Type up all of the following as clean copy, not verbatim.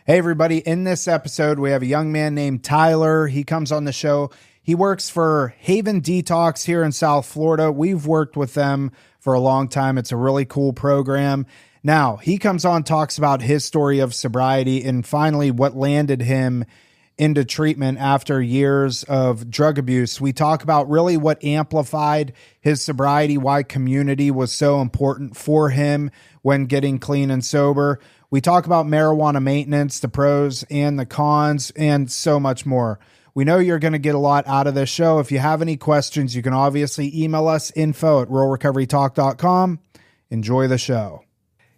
Hey, everybody. In this episode, we have a young man named Tyler. He comes on the show. He works for Haven Detox here in South Florida. We've worked with them for a long time. It's a really cool program. Now, he comes on, talks about his story of sobriety and finally what landed him into treatment after years of drug abuse. We talk about really what amplified his sobriety, why community was so important for him when getting clean and sober. We talk about marijuana maintenance, the pros and the cons, and so much more. We know you're going to get a lot out of this show. If you have any questions, you can obviously email us, info@realrecoverytalk.com. Enjoy the show.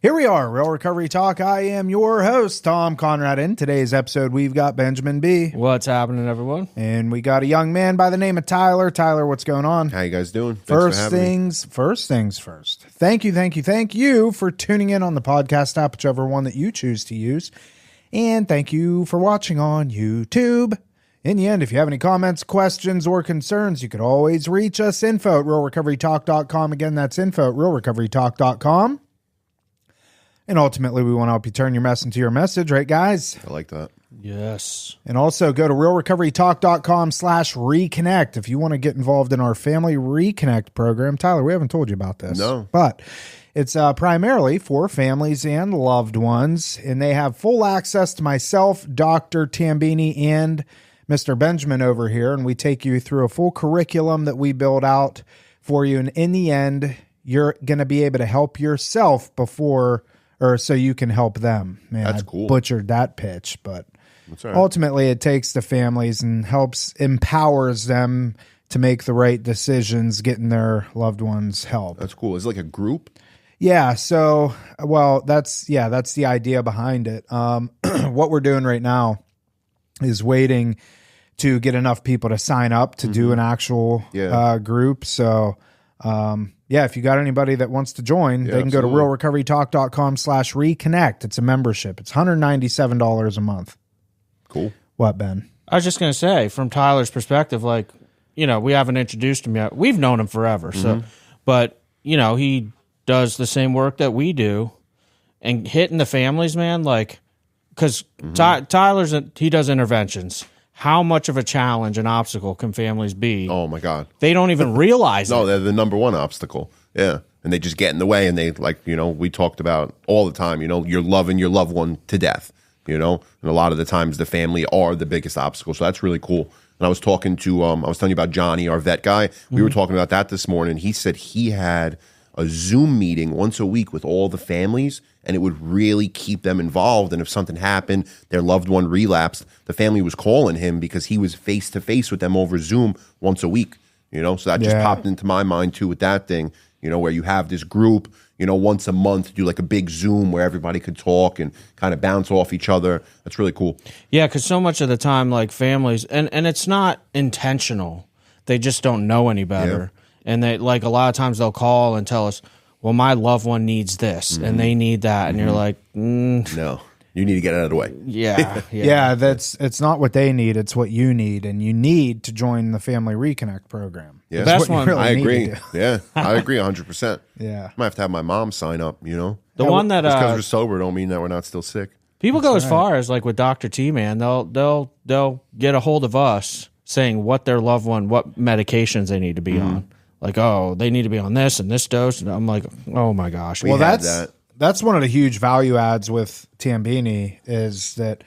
Here we are, Real Recovery Talk. I am your host, Tom Conrad. In today's episode, we've got Benjamin B. What's happening, everyone? And we got a young man by the name of Tyler. Tyler, what's going on? How you guys doing? First things first. Thank you for tuning in on the podcast app, whichever one that you choose to use. And thank you for watching on YouTube. In the end, if you have any comments, questions, or concerns, you could always reach us, info@realrecoverytalk.com. Again, that's info@realrecoverytalk.com. And ultimately, we want to help you turn your mess into your message, right, guys? I like that. Yes. And also go to realrecoverytalk.com/reconnect if you want to get involved in our Family Reconnect program. Tyler, we haven't told you about this. No. But it's primarily for families and loved ones, and they have full access to myself, Dr. Tambini, and Mr. Benjamin over here, and we take you through a full curriculum that we build out for you. And in the end, you're going to be able to help yourself so you can help them. Man, that's cool. Butchered that pitch, but That's all right. ultimately it takes the families and empowers them to make the right decisions, getting their loved ones help. That's cool. Is it like a group? Yeah. So, that's the idea behind it. What we're doing right now is waiting to get enough people to sign up to do an actual group. So, if you got anybody that wants to join, they can go to realrecoverytalk.com/reconnect. It's a membership. It's $197 a month. Cool. What, Ben? I was just going to say, from Tyler's perspective, we haven't introduced him yet. We've known him forever. But he does the same work that we do and hitting the families, man, because he does interventions. How much of a challenge and obstacle can families be? Oh, my God. They don't even realize No, it. they're the number one obstacle. Yeah. And they just get in the way, and they, we talked about all the time, you're loving your loved one to death, and a lot of the times the family are the biggest obstacle. So that's really cool. And I was talking to, I was telling you about Johnny, our vet guy. We were talking about that this morning. He said he had a Zoom meeting once a week with all the families, and it would really keep them involved. And if something happened, their loved one relapsed, the family was calling him because he was face to face with them over Zoom once a week. So that just popped into my mind too with that thing. Where you have this group, once a month, do like a big Zoom where everybody could talk and kind of bounce off each other. That's really cool. Yeah, because so much of the time, families, and it's not intentional. They just don't know any better. Yeah. And they a lot of times they'll call and tell us, well, my loved one needs this and they need that. And you're like, no, you need to get out of the way. Yeah. It's not what they need. It's what you need. And you need to join the Family Reconnect program. Yeah. The best one. Really I agree. Yeah, I agree 100%. Yeah. I might have to have my mom sign up, The one that, just because we're sober don't mean that we're not still sick. People go as far as with Dr. T, man, they'll get a hold of us saying what their loved one, what medications they need to be on. They need to be on this and this dose. And I'm like, oh my gosh. Well, that's one of the huge value adds with Tambini is that,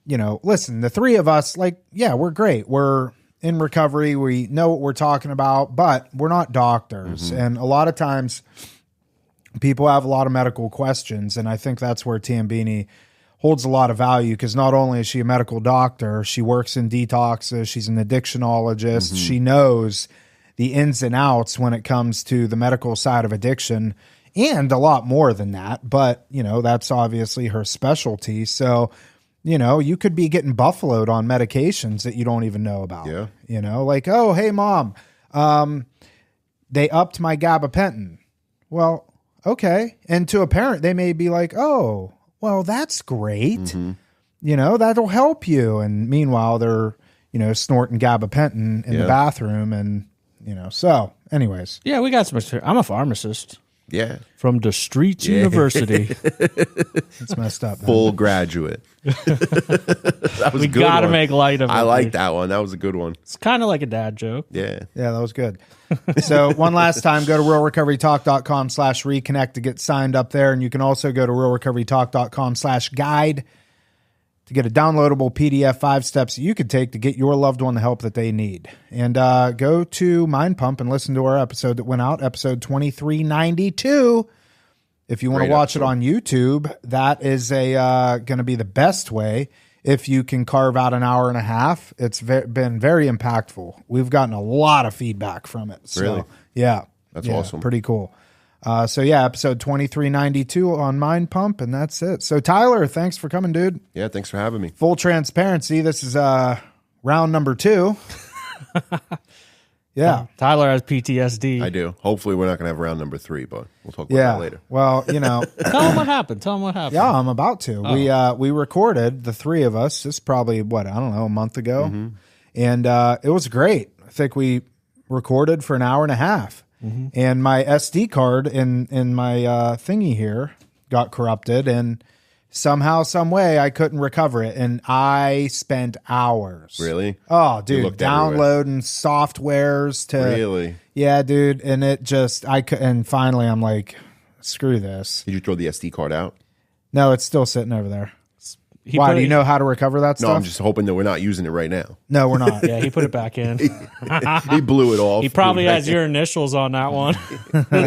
listen, the three of us, we're great. We're in recovery. We know what we're talking about, but we're not doctors. And a lot of times people have a lot of medical questions. And I think that's where Tambini holds a lot of value because not only is she a medical doctor, she works in detoxes. She's an addictionologist. She knows the ins and outs when it comes to the medical side of addiction and a lot more than that. But, that's obviously her specialty. So, you could be getting buffaloed on medications that you don't even know about. Yeah. Oh, hey, Mom, they upped my gabapentin. Well, okay. And to a parent, they may be like, oh, well, that's great. That'll help you. And meanwhile, they're, snorting gabapentin in the bathroom and, so anyways. Yeah, we got some. I'm a pharmacist. Yeah. From the Streets University. It's messed up. Man. Full graduate. That was We a good got to one. make light of it. I like dude. that one. That was a good one. It's kind of like a dad joke. Yeah. Yeah, that was good. So one last time, go to realrecoverytalk.com/reconnect to get signed up there. And you can also go to realrecoverytalk.com/guide to get a downloadable PDF 5 steps that you could take to get your loved one the help that they need. And go to Mind Pump and listen to our episode that went out, episode 2392. If you want to Great watch episode. it on YouTube, that is going to be the best way. If you can carve out an hour and a half, it's been very impactful. We've gotten a lot of feedback from it. So, Really? Yeah. That's Yeah, awesome. Pretty cool. So yeah, episode 2392 on Mind Pump, and that's it. So Tyler, thanks for coming, dude. Yeah. Thanks for having me. Full transparency, this is round number 2. Yeah. Tyler has PTSD. I do. Hopefully, we're not going to have round number 3, but we'll talk about Yeah. that later. Well, Tell him what happened. Tell him what happened. yeah, I'm about to. We recorded, the 3 of us. This is probably a month ago, and it was great. I think we recorded for an hour and a half, and my SD card in my thingy here got corrupted, and somehow, some way, I couldn't recover it, and I spent hours. Really? Oh, dude, looked everywhere. downloading softwares to Really? yeah, dude, and it just and finally I'm like, screw this. Did you throw the SD card out? No, it's still sitting over there. He Why? put Do it- you know how to recover that No, stuff? I'm just hoping that we're not using it right now. No, we're not. Yeah, he put it back in. He blew it off. He probably has your initials on that one.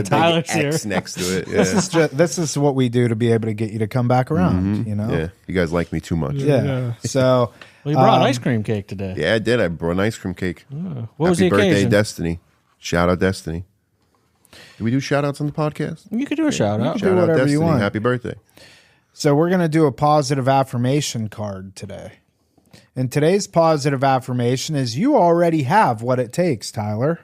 Tyler's here. X next to it. Yeah. This is what we do to be able to get you to come back around. You know. Yeah. You guys like me too much. Yeah. So Well, he brought ice cream cake today. Yeah, I did. I brought an ice cream cake. What was Happy the birthday, occasion? Destiny. Shout out Destiny. Do we do shout outs on the podcast? You could do a shout out. do Shout out whatever you Destiny. want. Happy birthday. So we're going to do a positive affirmation card today. And today's positive affirmation is you already have what it takes, Tyler.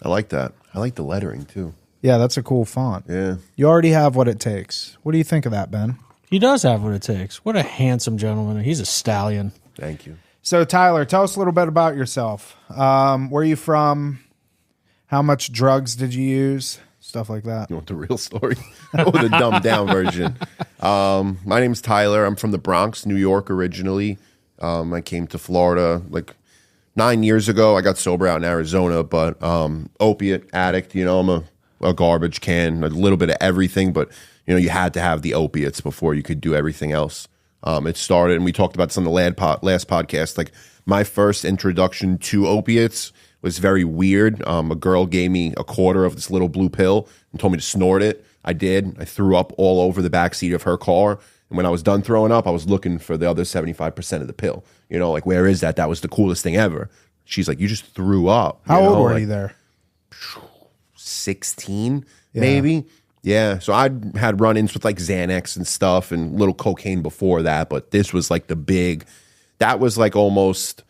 I like that. I like the lettering too. Yeah, that's a cool font. Yeah. You already have what it takes. What do you think of that, Ben? He does have what it takes. What a handsome gentleman. He's a stallion. Thank you. So, Tyler, tell us a little bit about yourself. Where are you from? How much drugs did you use? Stuff like that. You want the real story or the dumbed down version? My name's Tyler. I'm from the Bronx, New York originally. I came to Florida like 9 years ago. I got sober out in Arizona, but opiate addict. You know, I'm a garbage can, a little bit of everything, but you know, you had to have the opiates before you could do everything else. It started, and we talked about this on the last podcast. Like my first introduction to opiates was very weird. A girl gave me a quarter of this little blue pill and told me to snort it. I did. I threw up all over the backseat of her car. And when I was done throwing up, I was looking for the other 75% of the pill. You know, like, where is that? That was the coolest thing ever. She's like, you just threw up. How old were like you there? 16, maybe. Yeah. So I had run-ins with like Xanax and stuff and little cocaine before that. But this was like that was like almost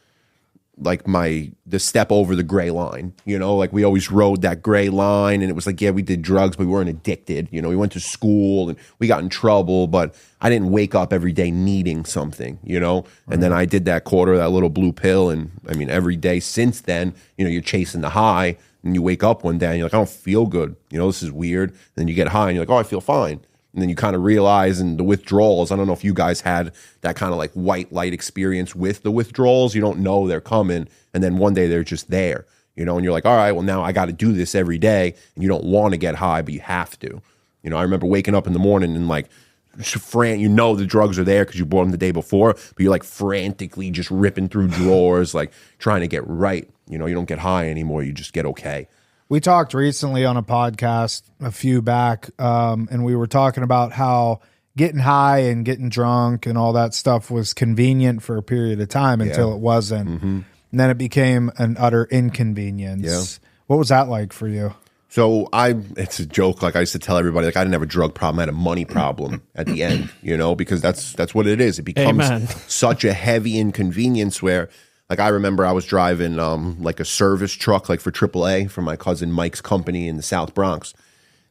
like the step over the gray line, you know, like we always rode that gray line, and it was like, yeah, we did drugs, but we weren't addicted. You know, we went to school and we got in trouble, but I didn't wake up every day needing something, you know? And then I did that quarter, that little blue pill. And I mean, every day since then, you know, you're chasing the high, and you wake up one day and you're like, I don't feel good. You know, this is weird. And then you get high and you're like, oh, I feel fine. And then you kind of realize, and the withdrawals, I don't know if you guys had that kind of like white light experience with the withdrawals. You don't know they're coming. And then one day they're just there, you know, and you're like, all right, well, now I got to do this every day. And you don't want to get high, but you have to. You know, I remember waking up in the morning and like, you know the drugs are there because you bought them the day before, but you're like frantically just ripping through drawers, like trying to get right. You know, you don't get high anymore. You just get okay. We talked recently on a podcast a few back, and we were talking about how getting high and getting drunk and all that stuff was convenient for a period of time until it wasn't. And then it became an utter inconvenience. Yeah. What was that like for you? So it's a joke. Like I used to tell everybody, like I didn't have a drug problem. I had a money problem at the end, you know, because that's what it is. It becomes Amen. such a heavy inconvenience where, like, I remember I was driving like a service truck, like for AAA for my cousin Mike's company in the South Bronx.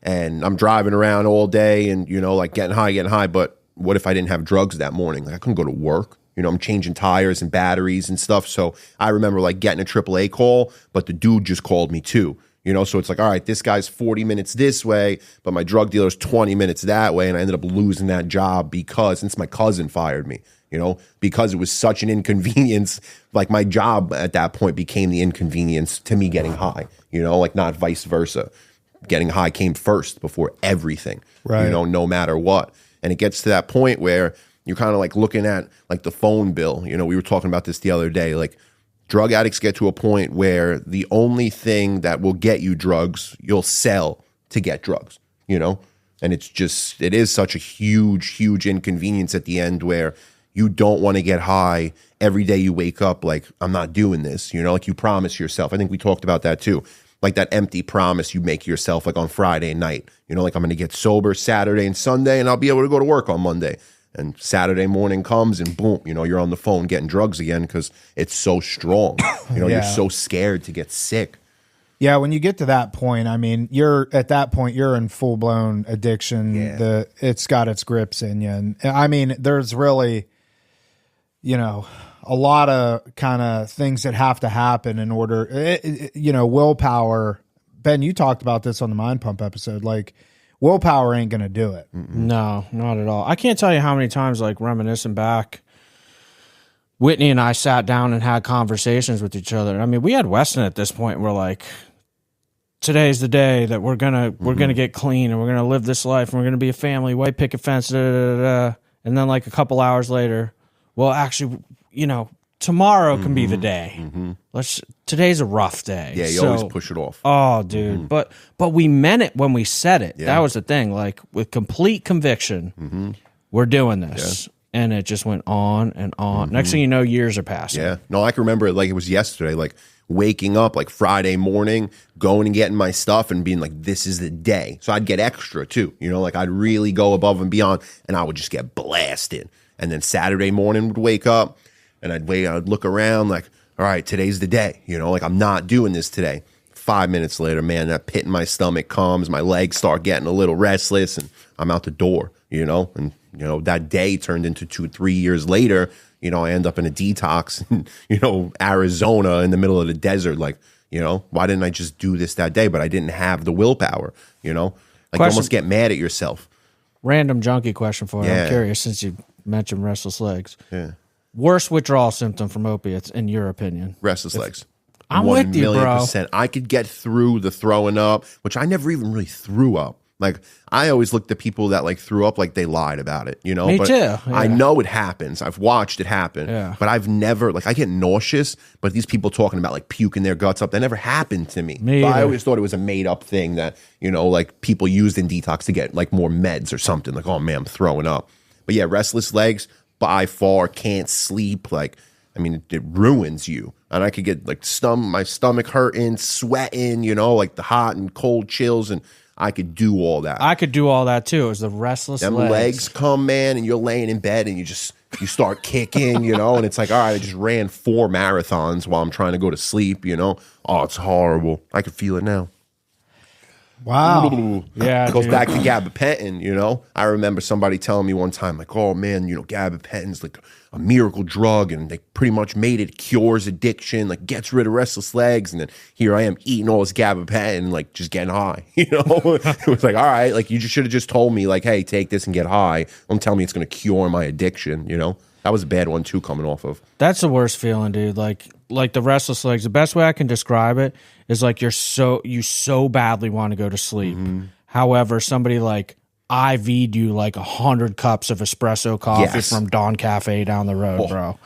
And I'm driving around all day and, you know, like getting high. But what if I didn't have drugs that morning? Like I couldn't go to work. You know, I'm changing tires and batteries and stuff. So I remember like getting a AAA call, but the dude just called me too. You know, so it's like, all right, this guy's 40 minutes this way, but my drug dealer's 20 minutes that way. And I ended up losing that job since my cousin fired me, you know, because it was such an inconvenience. Like my job at that point became the inconvenience to me getting high, you know, like not vice versa. Getting high came first before everything, right. You know, no matter what. And it gets to that point where you're kind of like looking at like the phone bill. You know, we were talking about this the other day, like, drug addicts get to a point where the only thing that will get you drugs, you'll sell to get drugs, you know? And it is such a huge, huge inconvenience at the end where you don't want to get high every day you wake up like, I'm not doing this, you know? Like you promise yourself. I think we talked about that too. Like that empty promise you make yourself like on Friday night, you know, like I'm going to get sober Saturday and Sunday and I'll be able to go to work on Monday. And Saturday morning comes and boom, you know, you're on the phone getting drugs again because it's so strong. You know, You're so scared to get sick. Yeah, when you get to that point, I mean, you're in full blown addiction. Yeah. It's got its grips in you. And I mean, there's really, you know, a lot of kind of things that have to happen in order, you know, willpower. Ben, you talked about this on the Mind Pump episode. Like, willpower ain't going to do it. No, not at all. I can't tell you how many times, like reminiscing back, Whitney and I sat down and had conversations with each other. I mean, we had Weston at this point. We're like, today's the day that we're gonna get clean and we're gonna live this life and we're gonna be a family, white picket fence, da, da, da, da. And then like a couple hours later, well, actually, you know, tomorrow can be the day. Today's a rough day. Yeah, you always push it off. Oh, dude. But we meant it when we said it. Yeah. That was the thing. Like with complete conviction, we're doing this. Yeah. And it just went on and on. Next thing you know, years are passing. Yeah. No, I can remember it like it was yesterday, like waking up like Friday morning, going and getting my stuff and being like, this is the day. So I'd get extra too. You know, like I'd really go above and beyond and I would just get blasted. And then Saturday morning would wake up and I'd look around like, all right, today's the day. You know, like I'm not doing this today. 5 minutes later, man, that pit in my stomach comes, my legs start getting a little restless and I'm out the door, you know, and you know, that day turned into 2-3 years later, you know, I end up in a detox in, you know, Arizona in the middle of the desert. Like, you know, why didn't I just do this that day? But I didn't have the willpower, you know, like you almost get mad at yourself. Random junkie question for you. Yeah. I'm curious since you mentioned restless legs. Yeah. Worst withdrawal symptom from opiates, in your opinion? Restless legs. I'm with you, bro. 1,000,000%. I could get through the throwing up, which I never even really threw up. Like, I always looked at people that, like, threw up like they lied about it, you know? Me but too. Yeah. I know it happens. I've watched it happen. Yeah. But I've never, like, I get nauseous, but these people talking about, like, puking their guts up, that never happened to me. Me But I either. always thought it was a made-up thing that, you know, like, people used in detox to get, like, more meds or something. Like, oh, man, I'm throwing up. But, yeah, restless legs, by far, can't sleep. Like, I mean, it ruins you. And I could get, like, my stomach hurting, sweating, you know, like the hot and cold chills, and I could do all that. I could do all that too. It was the restless Them legs come, man, and you're laying in bed and you start kicking, you know, and it's like, all right, I just ran 4 marathons while I'm trying to go to sleep, you know. Oh, it's horrible. I can feel it now. Wow. Yeah, It goes dude. back to gabapentin, you know. I remember somebody telling me one time, like, oh, man, you know, gabapentin's like a miracle drug, and they pretty much made it cures addiction, like gets rid of restless legs. And then here I am eating all this gabapentin, like just getting high, you know. It was like, all right, like you should have just told me, like, hey, take this and get high. Don't tell me it's going to cure my addiction, you know. That was a bad one, too, coming off of. That's the worst feeling, dude. Like the restless legs. The best way I can describe it is like you so badly want to go to sleep. However, somebody like IV'd you like 100 cups of espresso coffee Yes. from Dawn Cafe down the road, bro.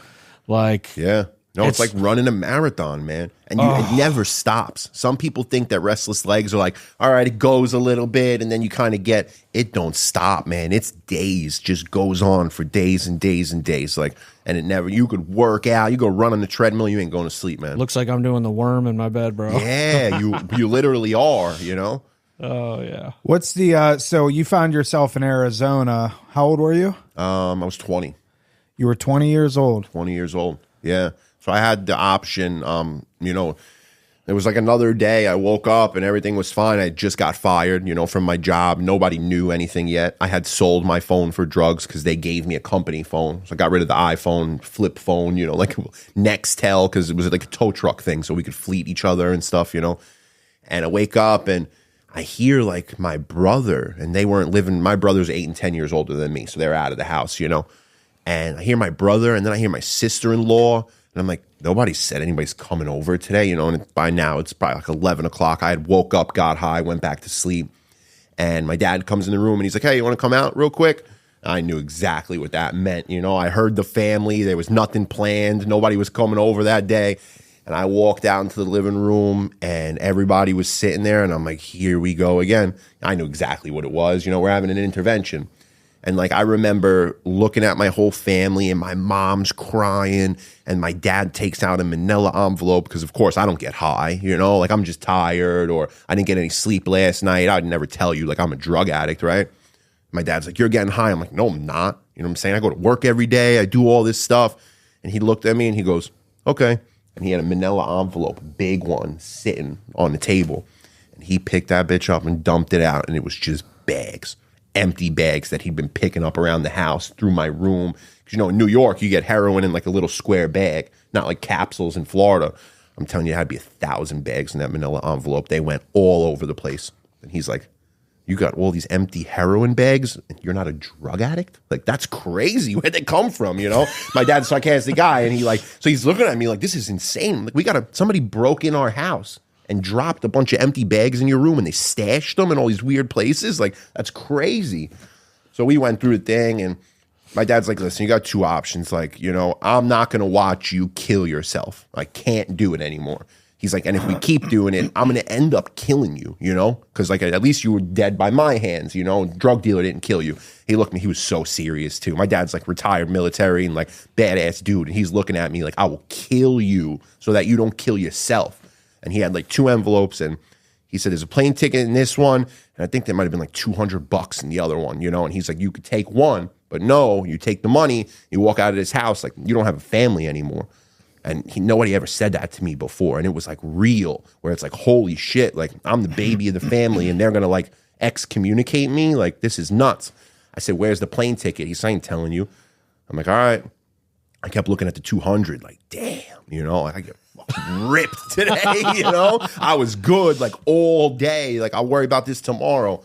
Like, Yeah. No, it's like running a marathon, man. And it never stops. Some people think that restless legs are like, all right, it goes a little bit, and then you kind of it don't stop, man. It's days, just goes on for days and days and days. Like, and it never, you could work out, you go run on the treadmill, you ain't going to sleep, man. looks like I'm doing the worm in my bed, bro. Yeah, you literally are, you know? Oh, yeah. What's the so you found yourself in Arizona. How old were you? I was 20. You were 20 years old. 20 years old. Yeah. So I had the option, you know, it was like another day. I woke up and everything was fine. I just got fired, you know, from my job. Nobody knew anything yet. I had sold my phone for drugs because they gave me a company phone. So I got rid of the iPhone, flip phone, you know, like Nextel, because it was like a tow truck thing. So we could fleet each other and stuff, you know. And I wake up and I hear like my brother, and they weren't living. My brother's 8 and 10 years older than me, so they're out of the house, you know. And I hear my brother, and then I hear my sister-in-law, and I'm like, nobody said anybody's coming over today, you know. And by now it's probably like 11 o'clock. I had woke up, got high, went back to sleep, and my dad comes in the room and he's like, hey, you want to come out real quick? I knew exactly what that meant, you know. I heard the family. There was nothing planned. Nobody was coming over that day. And I walked out into the living room and everybody was sitting there. And I'm like, here we go again. I knew exactly what it was. You know, we're having an intervention. And like, I remember looking at my whole family and my mom's crying and my dad takes out a manila envelope because, of course, I don't get high, you know, like I'm just tired or I didn't get any sleep last night. I'd never tell you, like I'm a drug addict, right? My dad's like, you're getting high. I'm like, no, I'm not. You know what I'm saying? I go to work every day. I do all this stuff. And he looked at me and he goes, okay. And he had a manila envelope, big one, sitting on the table. And he picked that bitch up and dumped it out. And it was just bags, empty bags that he'd been picking up around the house, through my room. Because, you know, in New York, you get heroin in like a little square bag, not like capsules in Florida. I'm telling you, it had to be 1,000 bags in that manila envelope. They went all over the place. And he's like, you got all these empty heroin bags and you're not a drug addict? Like, that's crazy. Where'd they come from, you know? My dad's a sarcastic guy, and so he's looking at me like, this is insane. Like, somebody broke in our house and dropped a bunch of empty bags in your room and they stashed them in all these weird places. Like, that's crazy. So we went through the thing, and my dad's like, listen, you got two options. Like, you know, I'm not going to watch you kill yourself. I can't do it anymore. He's like, and if we keep doing it, I'm going to end up killing you, you know? Because, like, at least you were dead by my hands, you know? Drug dealer didn't kill you. He looked at me. He was so serious, too. My dad's, like, retired military and, like, badass dude. And he's looking at me like, I will kill you so that you don't kill yourself. And he had, like, 2 envelopes. And he said, there's a plane ticket in this one. And I think there might have been, like, $200 in the other one, you know? And he's like, you could take one. But no, you take the money. You walk out of this house like you don't have a family anymore. And nobody ever said that to me before. And it was like real, where it's like, holy shit, like I'm the baby of the family and they're going to like excommunicate me. Like, this is nuts. I said, where's the plane ticket? He's saying, telling you. I'm like, all right. I kept looking at the 200, like, damn, you know, like I get ripped today, you know. I was good like all day. Like, I'll worry about this tomorrow.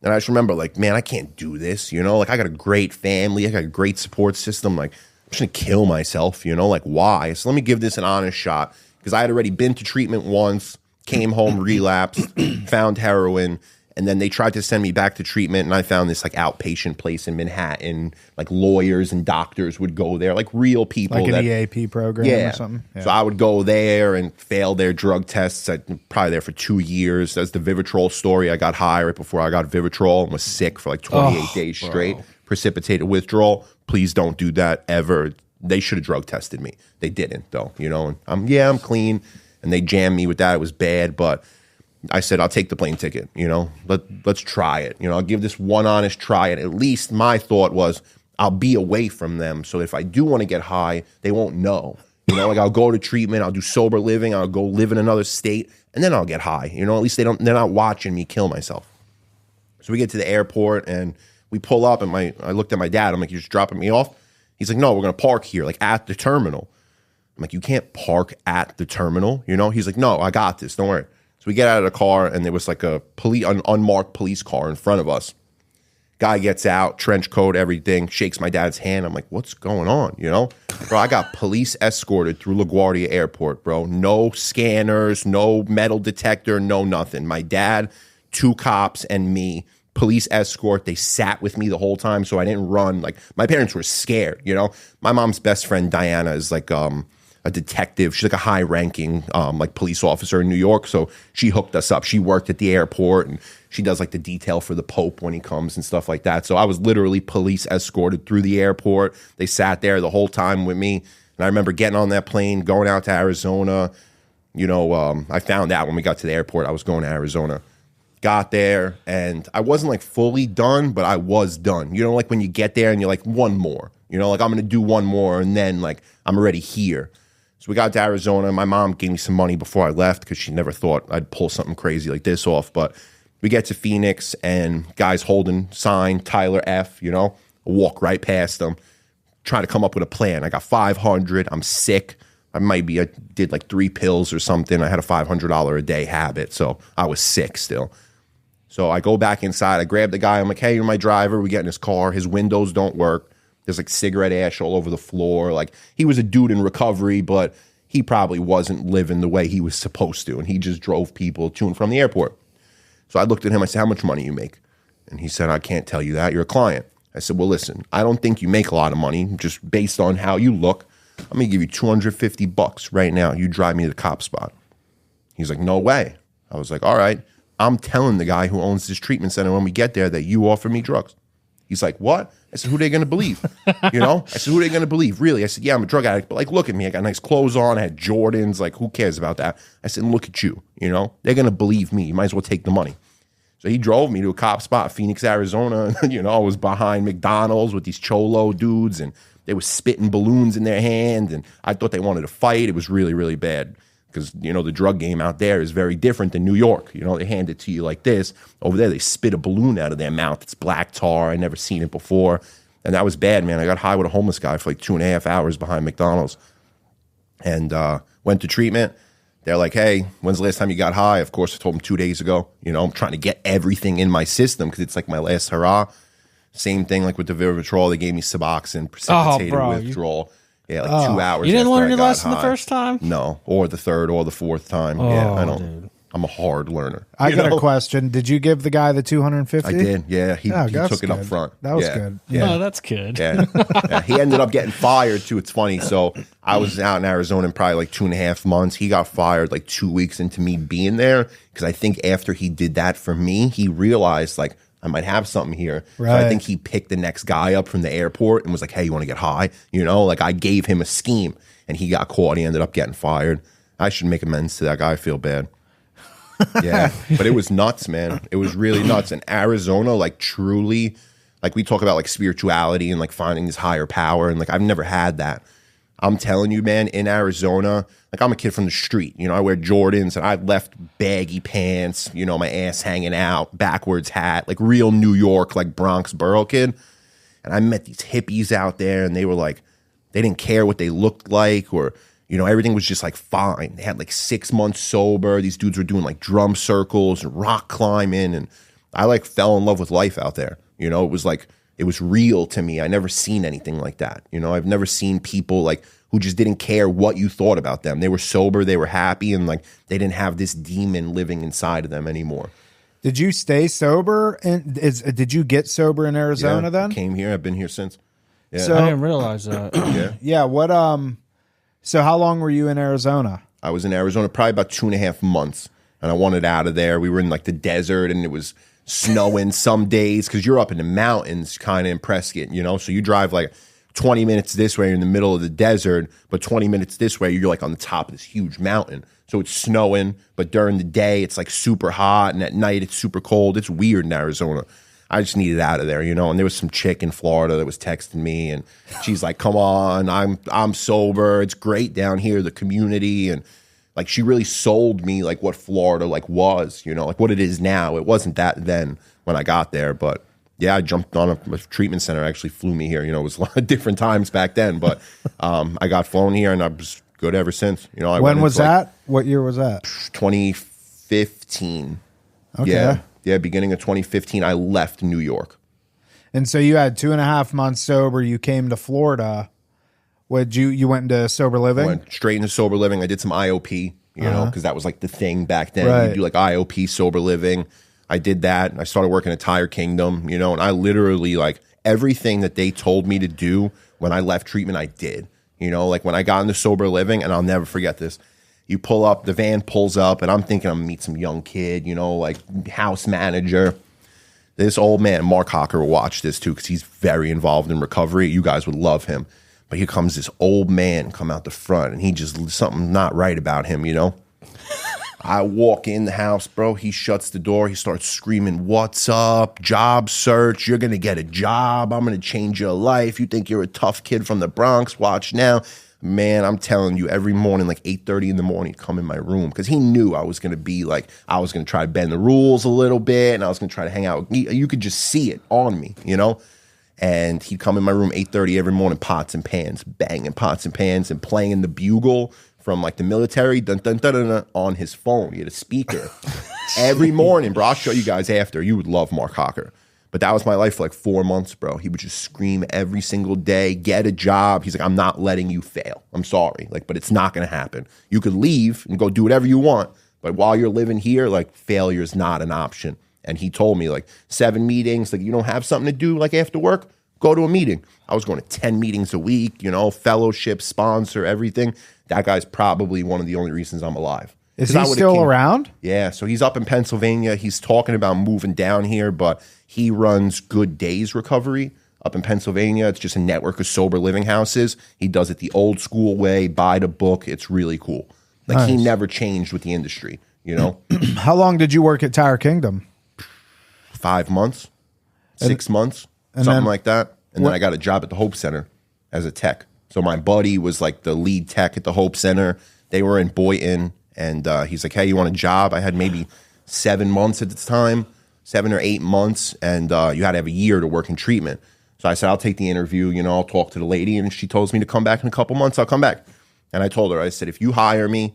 And I just remember like, man, I can't do this, you know. Like, I got a great family. I got a great support system. Like, I'm just going to kill myself, you know, like why? So let me give this an honest shot, because I had already been to treatment once, came home, relapsed, found heroin, and then they tried to send me back to treatment, and I found this like outpatient place in Manhattan, like lawyers and doctors would go there, like real people. Like an EAP program or something? Yeah. So I would go there and fail their drug tests. I'm probably there for 2 years. That's the Vivitrol story. I got high right before I got Vivitrol and was sick for like 28 days straight. Precipitated withdrawal. Please don't do that ever. They should have drug tested me. They didn't, though. You know, and I'm clean, and they jammed me with that. It was bad, but I said I'll take the plane ticket. You know, let's try it. You know, I'll give this one honest try. And at least my thought was I'll be away from them, so if I do want to get high, they won't know. You know, like I'll go to treatment, I'll do sober living, I'll go live in another state, and then I'll get high. You know, at least they're not watching me kill myself. So we get to the airport and we pull up, and I looked at my dad. I'm like, you're just dropping me off? He's like, no, we're going to park here, like at the terminal. I'm like, you can't park at the terminal, you know? He's like, no, I got this. Don't worry. So we get out of the car, and there was like an unmarked police car in front of us. Guy gets out, trench coat, everything, shakes my dad's hand. I'm like, what's going on, you know? Bro, I got police escorted through LaGuardia Airport, bro. No scanners, no metal detector, no nothing. My dad, 2 cops, and me. Police escort. They sat with me the whole time, so I didn't run. Like, my parents were scared, you know? My mom's best friend, Diana, is like a detective. She's like a high-ranking like police officer in New York, so she hooked us up. She worked at the airport, and she does like the detail for the Pope when he comes and stuff like that. So I was literally police escorted through the airport. They sat there the whole time with me, and I remember getting on that plane, going out to Arizona. You know, I found out when we got to the airport I was going to Arizona. Got there, and I wasn't like fully done, but I was done. You know, like when you get there and you're like, one more. You know, like I'm going to do one more, and then like I'm already here. So we got to Arizona. My mom gave me some money before I left because she never thought I'd pull something crazy like this off. But we get to Phoenix, and guys holding sign, Tyler F., you know. I walk right past them, trying to come up with a plan. I got 500. I'm sick. I did like 3 pills or something. I had a $500 a day habit, so I was sick still. So I go back inside. I grab the guy. I'm like, hey, you're my driver. We get in his car. His windows don't work. There's like cigarette ash all over the floor. Like, he was a dude in recovery, but he probably wasn't living the way he was supposed to. And he just drove people to and from the airport. So I looked at him. I said, how much money you make? And he said, I can't tell you that. You're a client. I said, well, listen, I don't think you make a lot of money just based on how you look. I'm going to give you $250 right now. You drive me to the cop spot. He's like, no way. I was like, all right. I'm telling the guy who owns this treatment center when we get there that you offer me drugs. He's like, what? I said, who are they going to believe? You know? I said, who are they going to believe? Really? I said, yeah, I'm a drug addict. But like, look at me. I got nice clothes on. I had Jordans. Like, who cares about that? I said, look at you. You know? They're going to believe me. You might as well take the money. So he drove me to a cop spot, Phoenix, Arizona. You know, I was behind McDonald's with these cholo dudes, and they were spitting balloons in their hand, and I thought they wanted to fight. It was really, really bad because, you know, the drug game out there is very different than New York. You know, they hand it to you like this. Over there, they spit a balloon out of their mouth. It's black tar. I never seen it before. And that was bad, man. I got high with a homeless guy for like 2.5 hours behind McDonald's and went to treatment. They're like, hey, when's the last time you got high? Of course, I told them 2 days ago. You know, I'm trying to get everything in my system because it's like my last hurrah. Same thing like with the Vivitrol. They gave me Suboxone, precipitated withdrawal. Yeah, like 2 hours. You didn't after learn I your got lesson high. the first time? No, or the third or the fourth time. Yeah, I don't. Dude. I'm a hard learner. I got a question. Did you give the guy the 250? I did. Yeah, he took it up good. front. That was yeah. good. Yeah. Oh, that's good. Yeah. Yeah. He ended up getting fired too. It's funny. So I was out in Arizona in probably like 2.5 months. He got fired like 2 weeks into me being there because I think after he did that for me, he realized like I might have something here. Right. So I think he picked the next guy up from the airport and was like, hey, you want to get high? You know, like I gave him a scheme and he got caught. He ended up getting fired. I should make amends to that guy. I feel bad. Yeah, but it was nuts, man. It was really nuts. In Arizona, like truly, like we talk about like spirituality and like finding this higher power. And like I've never had that. I'm telling you, man, in Arizona, like I'm a kid from the street. You know, I wear Jordans and I left baggy pants, you know, my ass hanging out, backwards hat, like real New York, like Bronx borough kid. And I met these hippies out there and they were like, they didn't care what they looked like or, you know, everything was just like fine. They had like 6 months sober. These dudes were doing like drum circles and rock climbing. And I like fell in love with life out there. You know, it was like, it was real to me. I never seen anything like that. You know, I've never seen people like who just didn't care what you thought about them. They were sober. They were happy. And like, they didn't have this demon living inside of them anymore. Did you stay sober? And did you get sober in Arizona then? I came here. I've been here since. Yeah. So, I didn't realize that. Yeah. Yeah. What, so how long were you in Arizona? I was in Arizona probably about 2.5 months, and I wanted out of there. We were in like the desert, and it was snowing some days because you're up in the mountains kind of in Prescott, you know? So you drive like 20 minutes this way, you're in the middle of the desert, but 20 minutes this way, you're like on the top of this huge mountain. So it's snowing, but during the day, it's like super hot, and at night, it's super cold. It's weird in Arizona. I just needed out of there, you know. And there was some chick in Florida that was texting me, and she's like, "Come on, I'm sober. It's great down here, the community." And like, she really sold me like what Florida like was, you know, like what it is now. It wasn't that then when I got there, but yeah, I jumped on a treatment center. Actually flew me here. You know, it was a lot of different times back then, but I got flown here, and I was good ever since. You know, when was that? What year was that? 2015. Okay. Yeah. Yeah, beginning of 2015, I left New York. And so you had 2.5 months sober. You came to Florida. You went into sober living? I went straight into sober living. I did some IOP, you know, because that was like the thing back then. Right. You do like IOP, sober living. I did that. I started working at Tire Kingdom, you know, and I literally like everything that they told me to do when I left treatment, I did. You know, like when I got into sober living, and I'll never forget this. You pull up, the van pulls up, and I'm thinking I'm going to meet some young kid, you know, like house manager. This old man, Mark Hocker, will watch this too because he's very involved in recovery. You guys would love him. But here comes this old man come out the front, and he just, something not right about him, you know? I walk in the house, bro. He shuts the door. He starts screaming, "What's up? Job search. You're going to get a job. I'm going to change your life. You think you're a tough kid from the Bronx? Watch now." Man, I'm telling you, every morning, like 8:30 in the morning, he'd come in my room because he knew I was going to be like, I was going to try to bend the rules a little bit, and I was going to try to hang out with me. You could just see it on me, you know? And he'd come in my room 8:30 every morning, pots and pans, banging pots and pans and playing the bugle from like the military, dun, dun, dun, dun, dun, on his phone. He had a speaker every morning, bro. I'll show you guys after. You would love Mark Hocker. But that was my life for like 4 months, bro. He would just scream every single day, get a job. He's like, I'm not letting you fail. I'm sorry. Like, but it's not going to happen. You could leave and go do whatever you want. But while you're living here, like, failure is not an option. And he told me, like, 7 meetings, like, you don't have something to do, like, after work, go to a meeting. I was going to 10 meetings a week, you know, fellowship, sponsor, everything. That guy's probably one of the only reasons I'm alive. Is he still around? Yeah, so he's up in Pennsylvania. He's talking about moving down here, but he runs Good Days Recovery up in Pennsylvania. It's just a network of sober living houses. He does it the old school way, buy the book. It's really cool. Like, he never changed with the industry, you know? How long did you work at Tire Kingdom? 5 months, 6 months, something like that. And then I got a job at the Hope Center as a tech. So my buddy was like the lead tech at the Hope Center. They were in Boynton, and he's like, hey, you want a job? I had maybe 7 months at the time, 7 or 8 months, and you had to have a year to work in treatment. So I said, I'll take the interview, you know, I'll talk to the lady, and she tells me to come back in a couple months, I'll come back. And I told her, I said, if you hire me,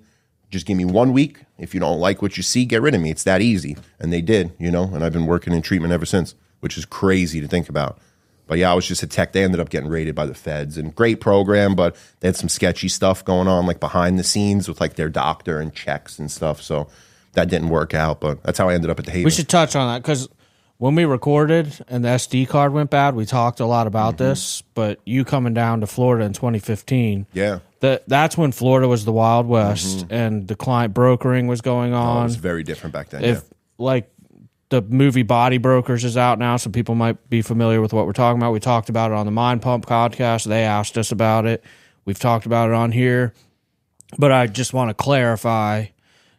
just give me 1 week. If you don't like what you see, get rid of me. It's that easy. And they did, you know, and I've been working in treatment ever since, which is crazy to think about. But yeah, I was just a tech. They ended up getting raided by the feds, and great program, but they had some sketchy stuff going on, like behind the scenes with like their doctor and checks and stuff. So that didn't work out, but that's how I ended up at the Haven. We should touch on that because when we recorded and the SD card went bad, we talked a lot about this, but you coming down to Florida in 2015. Yeah. That's when Florida was the Wild West and the client brokering was going on. It was very different back then. If like the movie Body Brokers is out now, so people might be familiar with what we're talking about. We talked about it on the Mind Pump podcast. They asked us about it. We've talked about it on here. But I just want to clarify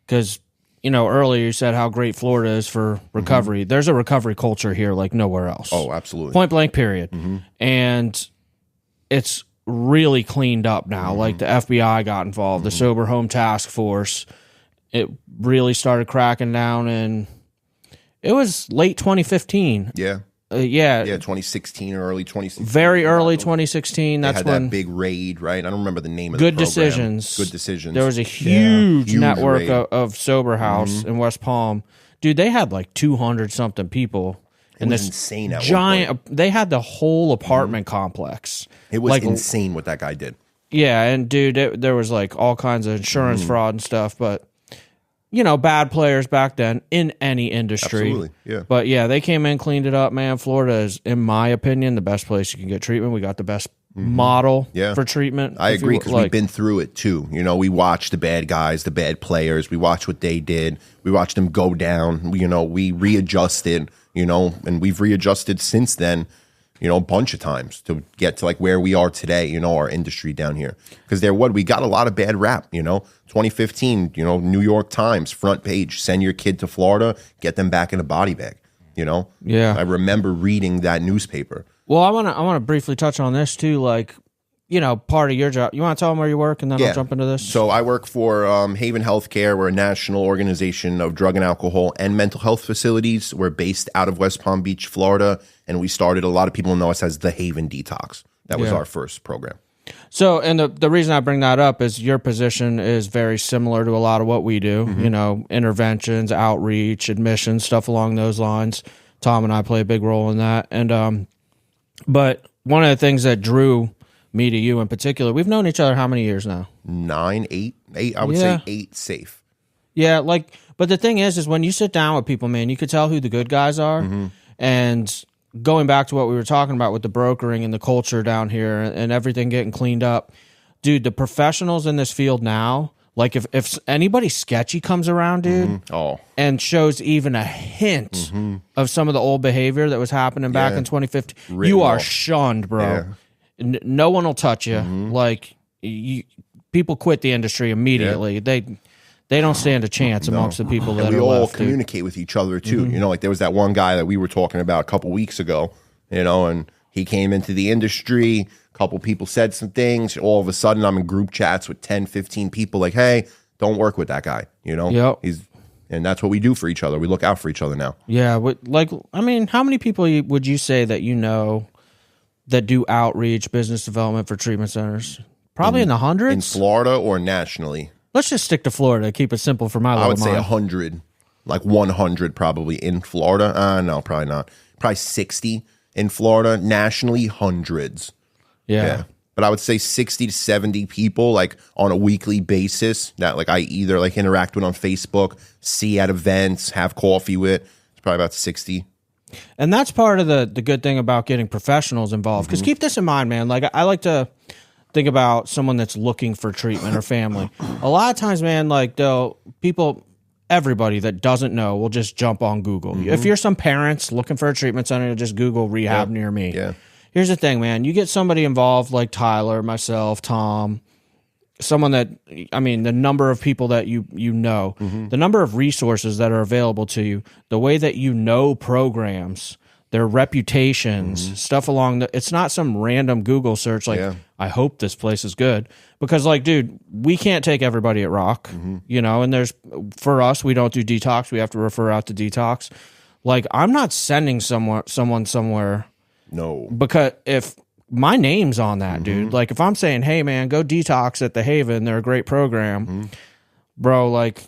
because, you know, earlier you said how great Florida is for recovery. There's a recovery culture here like nowhere else. Oh, absolutely. Point blank, period. And it's really cleaned up now. Like the FBI got involved, the Sober Home Task Force. It really started cracking down, and it was late 2015. Yeah. Yeah, 2016 or early 2016. Very early 2016. That's had when that big raid, right? I don't remember the name of Good the program. Decisions. Good Decisions. There was a huge network raid. of Sober House in West Palm. Dude, they had like 200 something people. It was insane at giant. one point. They had the whole apartment complex. It was like, insane what that guy did. Yeah, and dude, there was like all kinds of insurance fraud and stuff, but you know, bad players back then in any industry. Absolutely, yeah. But yeah, they came in, cleaned it up, man. Florida is, in my opinion, the best place you can get treatment. We got the best model for treatment. I agree, because we've been through it too. You know, we watched the bad guys, the bad players. We watched what they did. We watched them go down. You know, we readjusted, you know, and we've readjusted since then, you know, a bunch of times to get to like where we are today, you know, our industry down here. Because we got a lot of bad rap, you know. 2015, you know, New York Times, front page, send your kid to Florida, get them back in a body bag, you know. Yeah. I remember reading that newspaper. Well, I want to briefly touch on this too, like, you know, part of your job. You want to tell them where you work, and then I'll jump into this? So I work for Haven Healthcare. We're a national organization of drug and alcohol and mental health facilities. We're based out of West Palm Beach, Florida, and we started, a lot of people know us as the Haven Detox. That was our first program. So, and the reason I bring that up is your position is very similar to a lot of what we do, you know, interventions, outreach, admissions, stuff along those lines. Tom and I play a big role in that. And, but one of the things that drew me to you in particular, we've known each other how many years now? 9, 8, I would say 8 safe. Yeah, like, but the thing is when you sit down with people, man, you could tell who the good guys are. And going back to what we were talking about with the brokering and the culture down here and everything getting cleaned up, dude, the professionals in this field now, like if anybody sketchy comes around, dude, and shows even a hint of some of the old behavior that was happening back in 2015, you are shunned, bro. Yeah. No one will touch you. Like, people quit the industry immediately. They don't stand a chance amongst the people that we are all left, communicate with each other too. You know, like there was that one guy that we were talking about a couple weeks ago, you know, and he came into the industry, a couple people said some things, all of a sudden I'm in group chats with 10, 15 people like, hey, don't work with that guy, you know? And that's what we do for each other. We look out for each other now. Yeah, like, I mean, how many people would you say that you know that do outreach, business development for treatment centers? Probably in the hundreds. In Florida or nationally? Let's just stick to Florida. Keep it simple for my little I would say mind. 100, like 100 probably in Florida. No, probably not. Probably 60 in Florida. Nationally, hundreds. Yeah. But I would say 60 to 70 people like on a weekly basis that like I either like interact with on Facebook, see at events, have coffee with. It's probably about 60. And that's part of the good thing about getting professionals involved. Because keep this in mind, man. Like, I like to think about someone that's looking for treatment or family. A lot of times, man, like everybody that doesn't know will just jump on Google. If you're some parents looking for a treatment center, just Google rehab near me. Yeah. Here's the thing, man. You get somebody involved like Tyler, myself, Tom, someone that, I mean, the number of people that you know, the number of resources that are available to you, the way that you know programs, their reputations, stuff along it's not some random Google search like, I hope this place is good. Because, like, dude, we can't take everybody at Rock, you know, and for us, we don't do detox. We have to refer out to detox. Like, I'm not sending someone somewhere. No. Because if my name's on that, dude, like if I'm saying, hey, man, go detox at the Haven, they're a great program, bro, like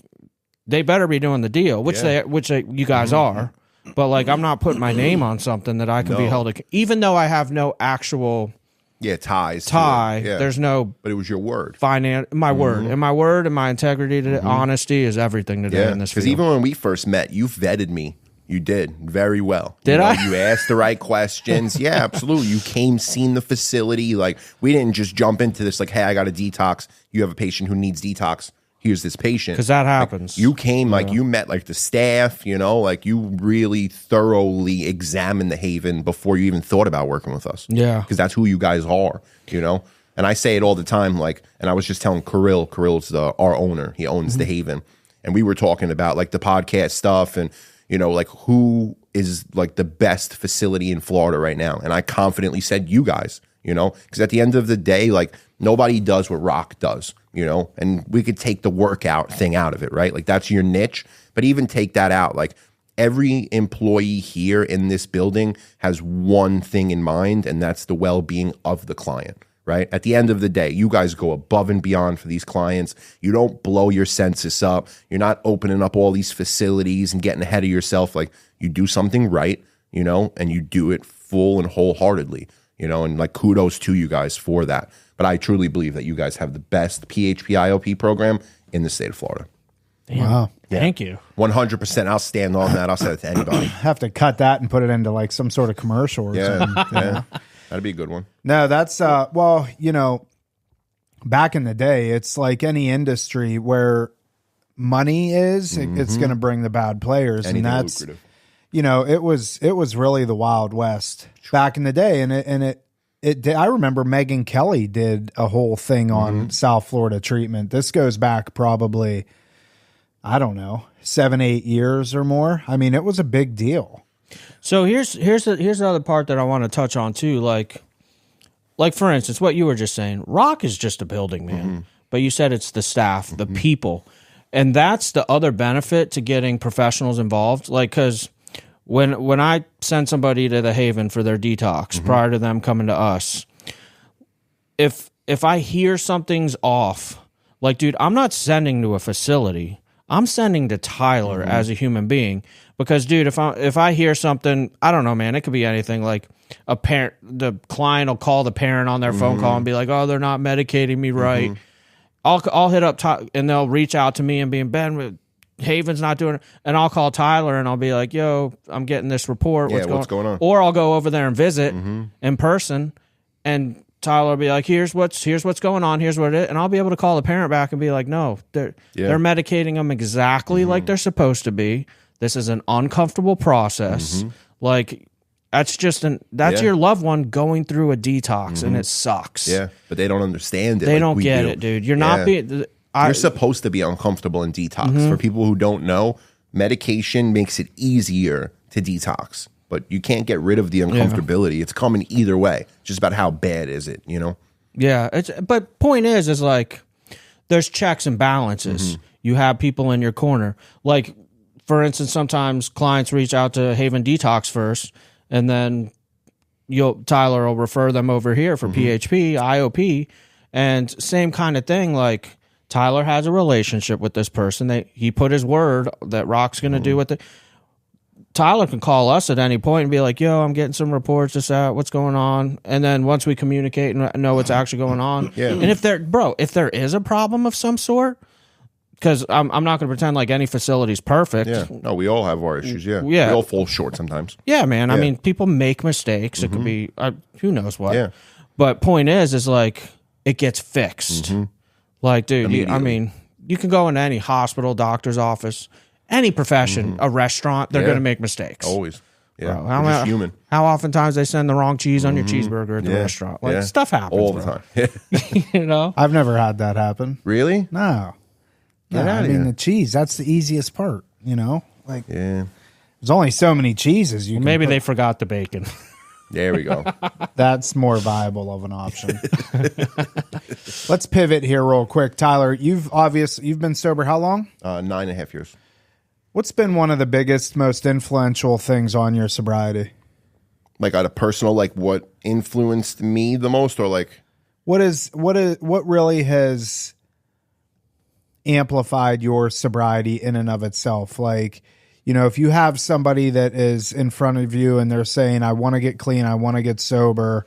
they better be doing the deal, which you guys are. But like I'm not putting my name on something that I can be held, even though I have no actual ties. There's no. But it was your word. My word. And my word and my integrity, to honesty is everything today in this field. Because even when we first met, you vetted me. You did very well. Did I? You asked the right questions. Yeah, absolutely. You came, seen the facility. Like, we didn't just jump into this like, hey, I got a detox. You have a patient who needs detox. Here's this patient. Because that happens. Like, you came, like, you met, like, the staff, you know? Like, you really thoroughly examined the Haven before you even thought about working with us. Yeah. Because that's who you guys are, you know? And I say it all the time, like, and I was just telling Kirill's our owner. He owns the Haven. And we were talking about, like, the podcast stuff and, you know, like who is like the best facility in Florida right now. And I confidently said you guys, you know, because at the end of the day, like nobody does what Rock does, you know, and we could take the workout thing out of it, right? Like that's your niche, but even take that out. Like every employee here in this building has one thing in mind, and that's the well-being of the client. Right? At the end of the day, you guys go above and beyond for these clients. You don't blow your census up. You're not opening up all these facilities and getting ahead of yourself. Like you do something right, you know, and you do it full and wholeheartedly, you know, and like kudos to you guys for that. But I truly believe that you guys have the best PHP-IOP program in the state of Florida. Damn. Wow. Thank you. 100%. I'll stand on that. I'll say it to anybody. Have to cut that and put it into like some sort of commercial or something. Yeah. That'd be a good one. No, that's well, you know, back in the day, it's like any industry where money is, it's going to bring the bad players. Anything and that's lucrative. You know, it was really the Wild West back in the day, and it did, I remember Megyn Kelly did a whole thing on South Florida treatment. This goes back probably, I don't know, 7-8 years or more. I mean, it was a big deal. So here's the other part that I want to touch on too. Like for instance, what you were just saying, Rock is just a building, man. But you said it's the staff, the people, and that's the other benefit to getting professionals involved. Like, because when I send somebody to the Haven for their detox prior to them coming to us, if I hear something's off, like, dude, I'm not sending to a facility. I'm sending to Tyler as a human being. Because, dude, if I hear something, I don't know, man, it could be anything. Like a parent, the client will call the parent on their phone call and be like, "Oh, they're not medicating me right." I'll hit up and they'll reach out to me and be, "Ben, Haven's not doing it," and I'll call Tyler and I'll be like, "Yo, I'm getting this report. What's going on?" Or I'll go over there and visit in person, and Tyler will be like, here's what's going on. Here's what it is. And I'll be able to call the parent back and be like, "No, they're medicating them exactly like they're supposed to be. This is an uncomfortable process. Like that's just your loved one going through a detox, and it sucks." Yeah, but they don't understand it. They don't get it, dude. You're not being. You're supposed to be uncomfortable in detox. For people who don't know, medication makes it easier to detox, but you can't get rid of the uncomfortability. It's coming either way. It's just about how bad is it, you know? Yeah, but point is like there's checks and balances. You have people in your corner. Like, for instance, sometimes clients reach out to Haven Detox first, and then Tyler will refer them over here for PHP, IOP, and same kind of thing. Like Tyler has a relationship with this person. He put his word that Rock's going to do what Tyler can call us at any point and be like, yo, I'm getting some reports, what's going on? And then once we communicate and know what's actually going on. And if there is a problem of some sort, because I'm not going to pretend like any facility's perfect. Yeah. No, we all have our issues. Yeah. We all fall short sometimes. Yeah, man. I mean, people make mistakes. It could be, who knows what. Yeah. But point is like, it gets fixed. Like, dude, I mean, you can go into any hospital, doctor's office, any profession, a restaurant, they're going to make mistakes. Always. Yeah. Bro, We're just human. How oftentimes they send the wrong cheese on your cheeseburger at the restaurant. Like, stuff happens. All the time. You know? I've never had that happen. Really? No. Get out I of mean, here. the cheese, that's the easiest part, you know? Like, Yeah. there's only so many cheeses you can Maybe put. they forgot the bacon. There we go. That's more viable of an option. Let's pivot here real quick. Tyler, you've been sober how long? 9.5 years. What's been one of the biggest, most influential things on your sobriety? Like at a personal, like what influenced me the most, or like What really has amplified your sobriety in and of itself? Like, you know, if you have somebody that is in front of you and they're saying, I want to get clean, I want to get sober,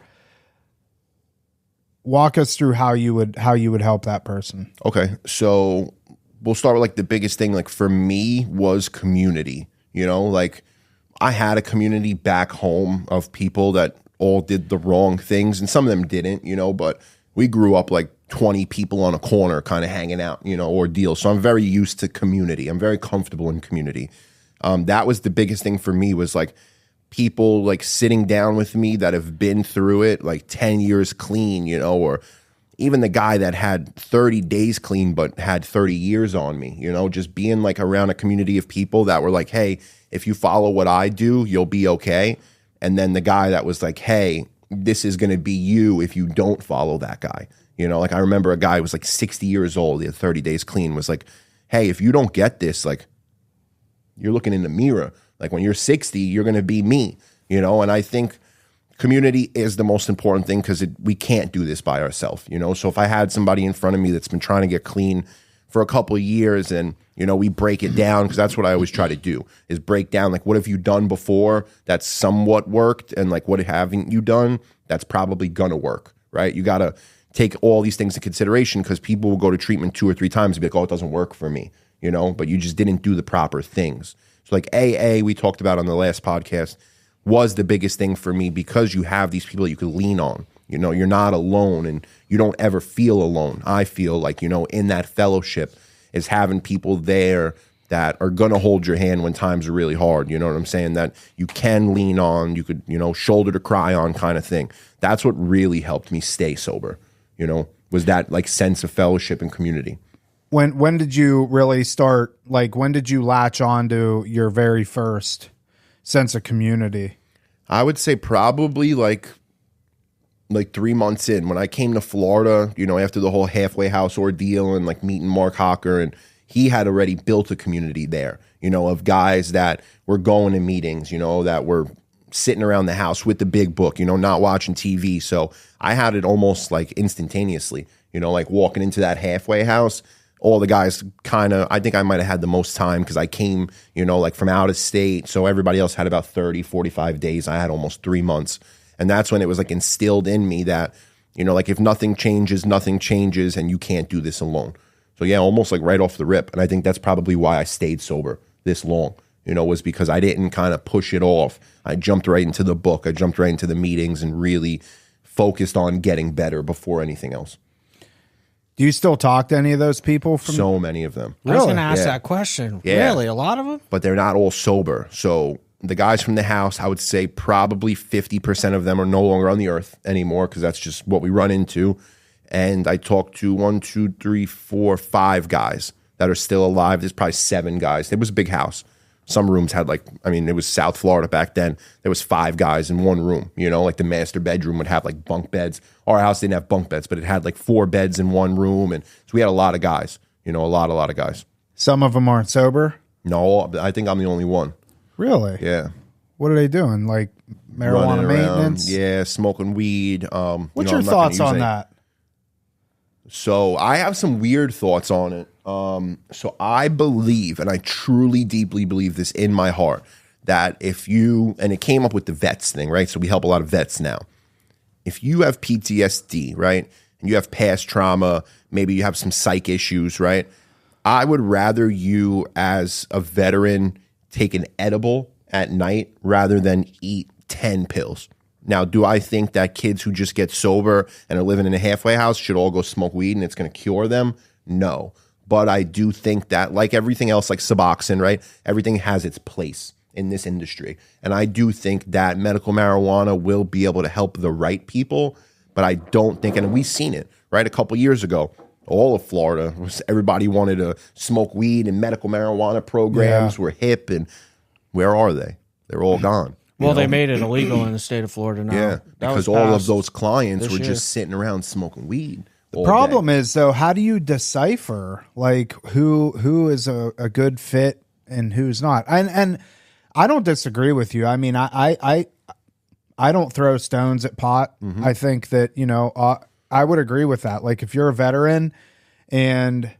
walk us through how you would help that person. Okay, so we'll start with like the biggest thing, like for me, was community. You know, like I had a community back home of people that all did the wrong things, and some of them didn't, you know, but we grew up like 20 people on a corner kind of hanging out, you know, ordeal. So I'm very used to community. I'm very comfortable in community. That was the biggest thing for me, was like people like sitting down with me that have been through it, like 10 years clean, you know, or even the guy that had 30 days clean but had 30 years on me, you know, just being like around a community of people that were like, hey, if you follow what I do, you'll be okay. And then the guy that was like, hey, this is going to be you if you don't follow that guy. You know, like I remember a guy who was like 60 years old, he had 30 days clean, was like, hey, if you don't get this, like you're looking in the mirror. Like when you're 60, you're going to be me, you know? And I think community is the most important thing, because we can't do this by ourselves, you know? So if I had somebody in front of me that's been trying to get clean for a couple of years, and, you know, we break it down, because that's what I always try to do, is break down, like, what have you done before that somewhat worked? And like, what haven't you done that's probably going to work, right? You got to take all these things into consideration, because people will go to treatment 2 or 3 times and be like, oh, it doesn't work for me, you know, but you just didn't do the proper things. So like AA, we talked about on the last podcast, was the biggest thing for me, because you have these people that you could lean on. You know, you're not alone, and you don't ever feel alone. I feel like, you know, in that fellowship is having people there that are going to hold your hand when times are really hard. You know what I'm saying? That you can lean on, you could, you know, shoulder to cry on kind of thing. That's what really helped me stay sober, you know, was that like sense of fellowship and community. When did you really start, like, when did you latch on to your very first sense of community? I would say probably like 3 months in, when I came to Florida, you know, after the whole halfway house ordeal and like meeting Mark Hocker, and he had already built a community there, you know, of guys that were going to meetings, you know, that were sitting around the house with the big book, you know, not watching TV. So I had it almost like instantaneously, you know, like walking into that halfway house, all the guys kind of, I think I might have had the most time, because I came, you know, like from out of state. So everybody else had about 30, 45 days. I had almost 3 months. And that's when it was like instilled in me that, you know, like if nothing changes, and you can't do this alone. So yeah, almost like right off the rip. And I think that's probably why I stayed sober this long, you know, was because I didn't kind of push it off. I jumped right into the book. I jumped right into the meetings and really focused on getting better before anything else. Do you still talk to any of those people? So many of them. I was going to Really? ask Yeah. that question. Yeah. Really? A lot of them? But they're not all sober. So the guys from the house, I would say probably 50% of them are no longer on the earth anymore, because that's just what we run into. And I talked to 1, 2, 3, 4, 5 guys that are still alive. There's probably 7 guys. It was a big house. Some rooms had like, I mean, it was South Florida back then. There was 5 guys in one room, you know, like the master bedroom would have like bunk beds. Our house didn't have bunk beds, but it had like 4 beds in one room. And so we had a lot of guys, you know, a lot of guys. Some of them aren't sober? No, I think I'm the only one. Really? Yeah. What are they doing? Like marijuana Running maintenance? around, yeah, smoking weed. What's your thoughts on that? So I have some weird thoughts on it. So I believe, and I truly, deeply believe this in my heart, that if you, and it came up with the vets thing, right? So we help a lot of vets now. If you have PTSD, right, and you have past trauma, maybe you have some psych issues, right? I would rather you, as a veteran, take an edible at night rather than eat 10 pills. Now, do I think that kids who just get sober and are living in a halfway house should all go smoke weed and it's going to cure them? No. But I do think that, like everything else, like Suboxone, right? Everything has its place in this industry. And I do think that medical marijuana will be able to help the right people. But I don't think, and we've seen it, right? A couple years ago, all of Florida, everybody wanted to smoke weed, and medical marijuana programs were hip. And where are they? They're all gone. Well, they made it illegal in the state of Florida now. Yeah, because all of those clients were just sitting around smoking weed. The problem is, though, how do you decipher like who is a good fit and who's not? And I don't disagree with you. I mean, I don't throw stones at pot. Mm-hmm. I think that, I would agree with that. Like if you're a veteran and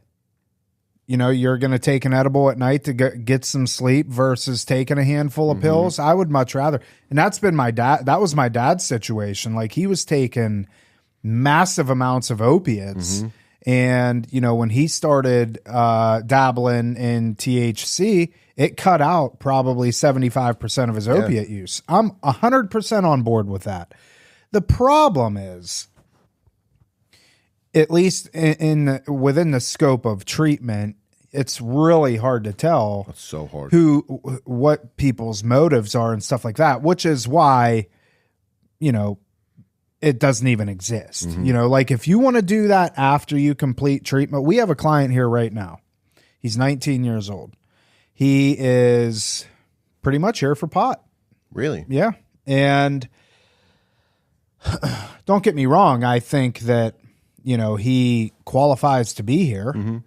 you're going to take an edible at night to get some sleep versus taking a handful of pills, I would much rather. And that's been that was my dad's situation. Like he was taking massive amounts of opiates. And, when he started dabbling in THC, it cut out probably 75% of his opiate use. I'm 100% on board with that. The problem is, at least within the scope of treatment, it's really hard to tell. It's so hard. What people's motives are and stuff like that, which is why, it doesn't even exist. Like if you want to do that after you complete treatment, we have a client here right now. He's 19 years old. He is pretty much here for pot. Really? Yeah. And don't get me wrong. I think that, he qualifies to be here.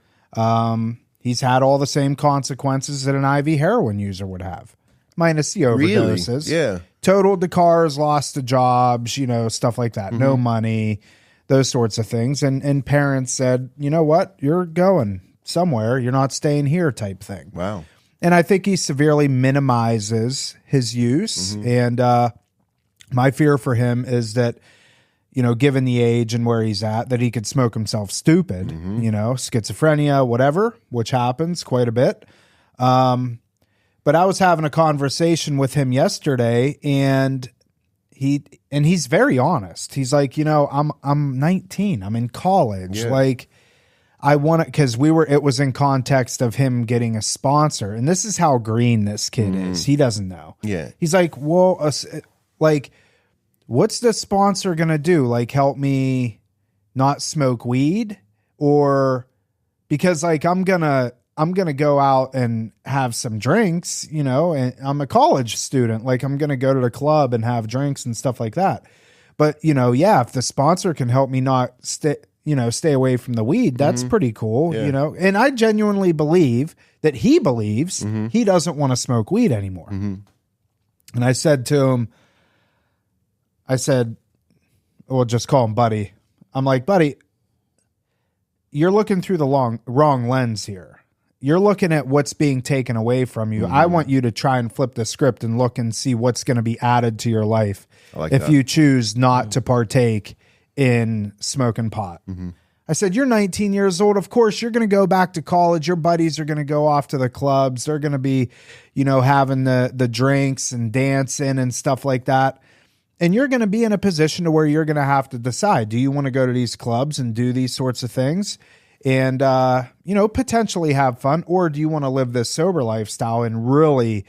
He's had all the same consequences that an IV heroin user would have, minus the overdoses. Really? Yeah. Totaled the cars, lost the jobs, stuff like that. No money, those sorts of things. And parents said, you know what? You're going somewhere. You're not staying here type thing. Wow. And I think he severely minimizes his use. And my fear for him is that, given the age and where he's at, that he could smoke himself stupid, schizophrenia, whatever, which happens quite a bit. But I was having a conversation with him yesterday, and he's very honest. He's like, I'm 19. I'm in college. Yeah. Like I want to, because it was in context of him getting a sponsor. And this is how green this kid is. He doesn't know. Yeah. He's like, well, what's the sponsor going to do? Like help me not smoke weed? Or because like, I'm going to go out and have some drinks, and I'm a college student. Like I'm going to go to the club and have drinks and stuff like that. But, if the sponsor can help me not stay away from the weed, that's pretty cool, and I genuinely believe that he believes he doesn't want to smoke weed anymore. And I said to him, we'll just call him Buddy. I'm like, Buddy, you're looking through the wrong lens here. You're looking at what's being taken away from you. I want you to try and flip the script and look and see what's going to be added to your life if you choose not to partake in smoking pot. I said, you're 19 years old. Of course, you're going to go back to college. Your buddies are going to go off to the clubs. They're going to be, having the drinks and dancing and stuff like that. And you're going to be in a position to where you're going to have to decide, do you want to go to these clubs and do these sorts of things and, potentially have fun? Or do you want to live this sober lifestyle and really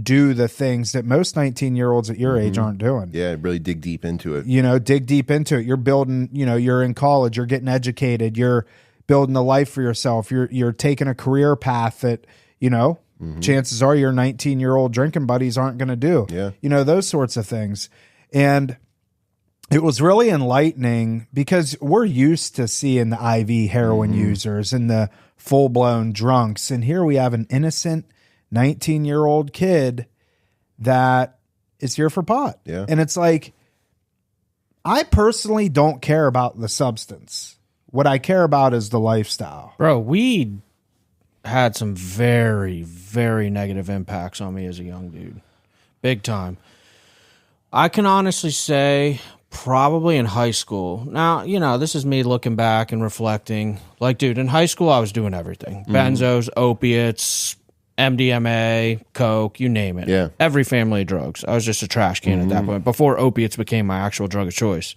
do the things that most 19-year-olds at your age aren't doing? Yeah, really dig deep into it. Dig deep into it. You're building, you're in college, you're getting educated, you're building a life for yourself. You're taking a career path that, chances are your 19-year-old drinking buddies aren't going to do. Yeah. Those sorts of things. And it was really enlightening because we're used to seeing the IV heroin users and the full-blown drunks. And here we have an innocent 19-year-old kid that is here for pot. Yeah. And it's like, I personally don't care about the substance. What I care about is the lifestyle. Bro, weed had some very, very negative impacts on me as a young dude. Big time. I can honestly say probably in high school. Now, you know, this is me looking back and reflecting. Like, dude, in high school, I was doing everything. Benzos, opiates, MDMA, coke, you name it. Yeah. Every family of drugs. I was just a trash can at that point, before opiates became my actual drug of choice.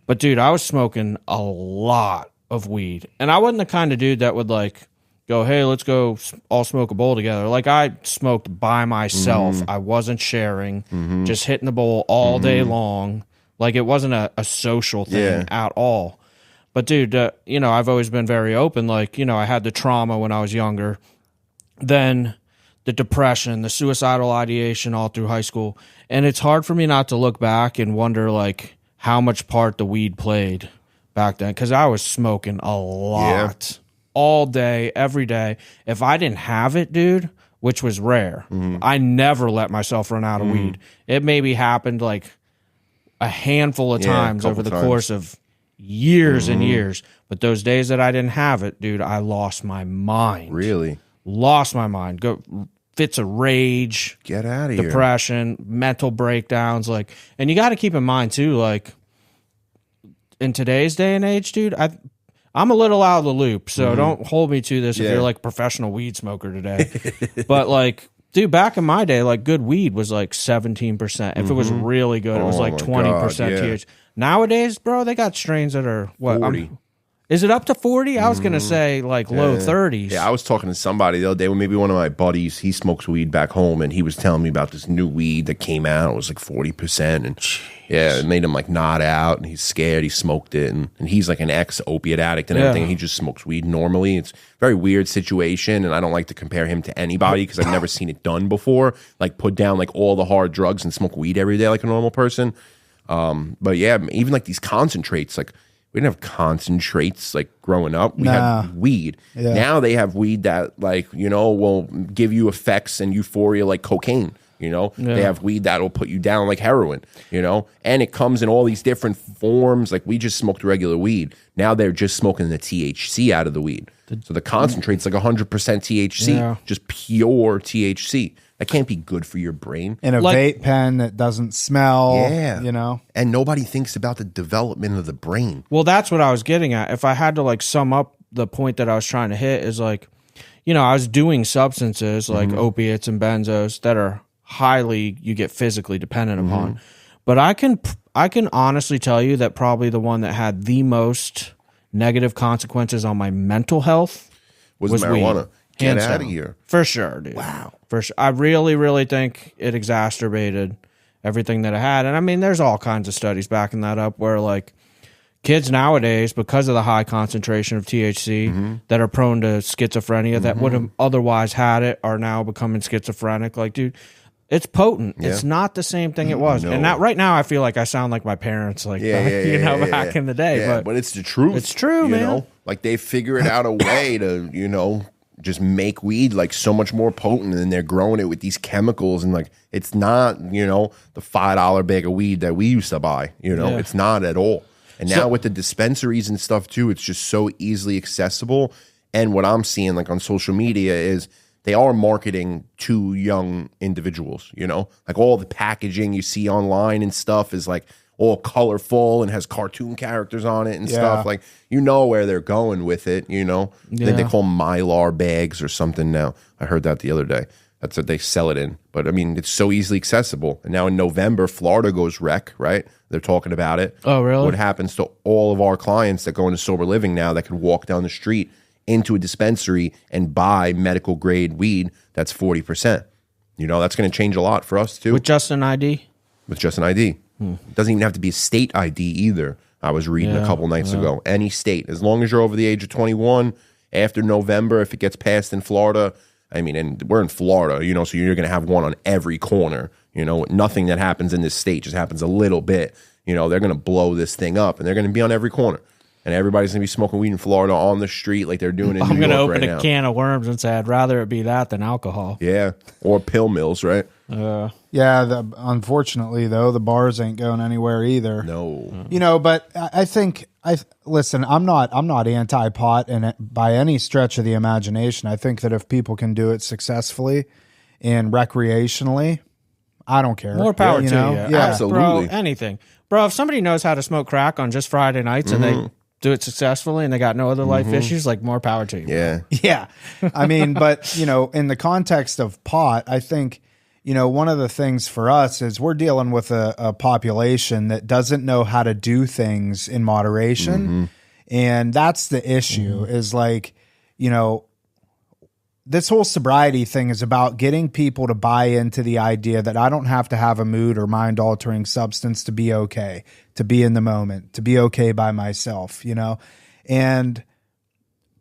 But, dude, I was smoking a lot of weed. And I wasn't the kind of dude that would, like, go, hey, let's go all smoke a bowl together. Like, I smoked by myself. I wasn't sharing, just hitting the bowl all day long. Like, it wasn't a social thing at all. But, dude, you know, I've always been very open. Like, you know, I had the trauma when I was younger. Then the depression, the suicidal ideation all through high school. And it's hard for me not to look back and wonder, like, how much part the weed played back then. Because I was smoking a lot. All day, every day. If I didn't have it, dude, which was rare, I never let myself run out of weed. It maybe happened like a handful of times over the course of years and years. But those days that I didn't have it, dude, I lost my mind. Really? Lost my mind. Fits of rage. Get out of here. Depression, mental breakdowns. Like, and you got to keep in mind, too, like, in today's day and age, dude, I'm a little out of the loop, so don't hold me to this if you're like a professional weed smoker today. But like, dude, back in my day, like good weed was like 17%. If it was really good, it was like 20% THC. Nowadays, bro, they got strains that are what? 40. Is it up to 40? I was going to say like low 30s. Yeah, I was talking to somebody the other day, maybe one of my buddies, he smokes weed back home, and he was telling me about this new weed that came out. It was like 40%. And yeah, it made him like nod out, and he's scared. He smoked it. And he's like an ex-opiate addict and everything. He just smokes weed normally. It's a very weird situation, and I don't like to compare him to anybody because I've never seen it done before. Like put down like all the hard drugs and smoke weed every day like a normal person. But yeah, even like these concentrates, like, we didn't have concentrates like growing up. We had weed. Yeah. Now they have weed that, like, you know, will give you effects and euphoria like cocaine. You know, they have weed that will put you down like heroin, you know, and it comes in all these different forms. Like, we just smoked regular weed. Now they're just smoking the THC out of the weed. So the concentrate's like 100% THC, just pure THC. That can't be good for your brain. In a vape pen that doesn't smell, you know? And nobody thinks about the development of the brain. Well, that's what I was getting at. If I had to like sum up the point that I was trying to hit is like, you know, I was doing substances like opiates and benzos that are highly, you get physically dependent upon. But I can honestly tell you that probably the one that had the most negative consequences on my mental health was marijuana. Weed. Get out of here. For sure, dude. Wow. For sure. I really, really think it exacerbated everything that I had. And I mean, there's all kinds of studies backing that up where like kids nowadays, because of the high concentration of THC that are prone to schizophrenia that would have otherwise had it are now becoming schizophrenic. Like, dude, it's potent. It's not the same thing it was. And now, right now, I feel like I sound like my parents, like back in the day. But it's the truth. It's true, man. You know? Like, they figured out a way to, you know, just make weed like so much more potent, and they're growing it with these chemicals, and like it's not, you know, the $5 bag of weed that we used to buy, you know. It's not at all. And now with the dispensaries and stuff too, it's just so easily accessible. And what I'm seeing like on social media is they are marketing to young individuals, you know, like all the packaging you see online and stuff is like all colorful and has cartoon characters on it and stuff. Like, you know where they're going with it, you know. I think they call them Mylar bags or something now. I heard that the other day. That's what they sell it in. But, I mean, it's so easily accessible. And now in November, Florida goes rec, right? They're talking about it. Oh, really? What happens to all of our clients that go into sober living now that can walk down the street into a dispensary and buy medical-grade weed that's 40%. You know, that's going to change a lot for us, too. With just an ID? With just an ID. It doesn't even have to be a state ID either. I was reading a couple nights ago. Any state. As long as you're over the age of 21, after November, if it gets passed in Florida, I mean, and we're in Florida, you know, so you're going to have one on every corner. You know, nothing that happens in this state just happens a little bit. You know, they're going to blow this thing up, and they're going to be on every corner. And everybody's going to be smoking weed in Florida on the street like they're doing in New York right now. I'm going to open a can of worms and say I'd rather it be that than alcohol. Yeah, or pill mills, right? Yeah, unfortunately though, the bars ain't going anywhere either. No. You know, but I think listen, I'm not anti-pot by any stretch of the imagination. I think that if people can do it successfully and recreationally, I don't care. More power you to know? you. Yeah. Absolutely. Bro, anything. Bro, if somebody knows how to smoke crack on just Friday nights and they do it successfully and they got no other life issues, like more power to you. Yeah. Yeah. I mean, but, you know, in the context of pot, I think, you know, one of the things for us is we're dealing with a population that doesn't know how to do things in moderation. And that's the issue is like, you know, this whole sobriety thing is about getting people to buy into the idea that I don't have to have a mood or mind altering substance to be okay, to be in the moment, to be okay by myself, you know? And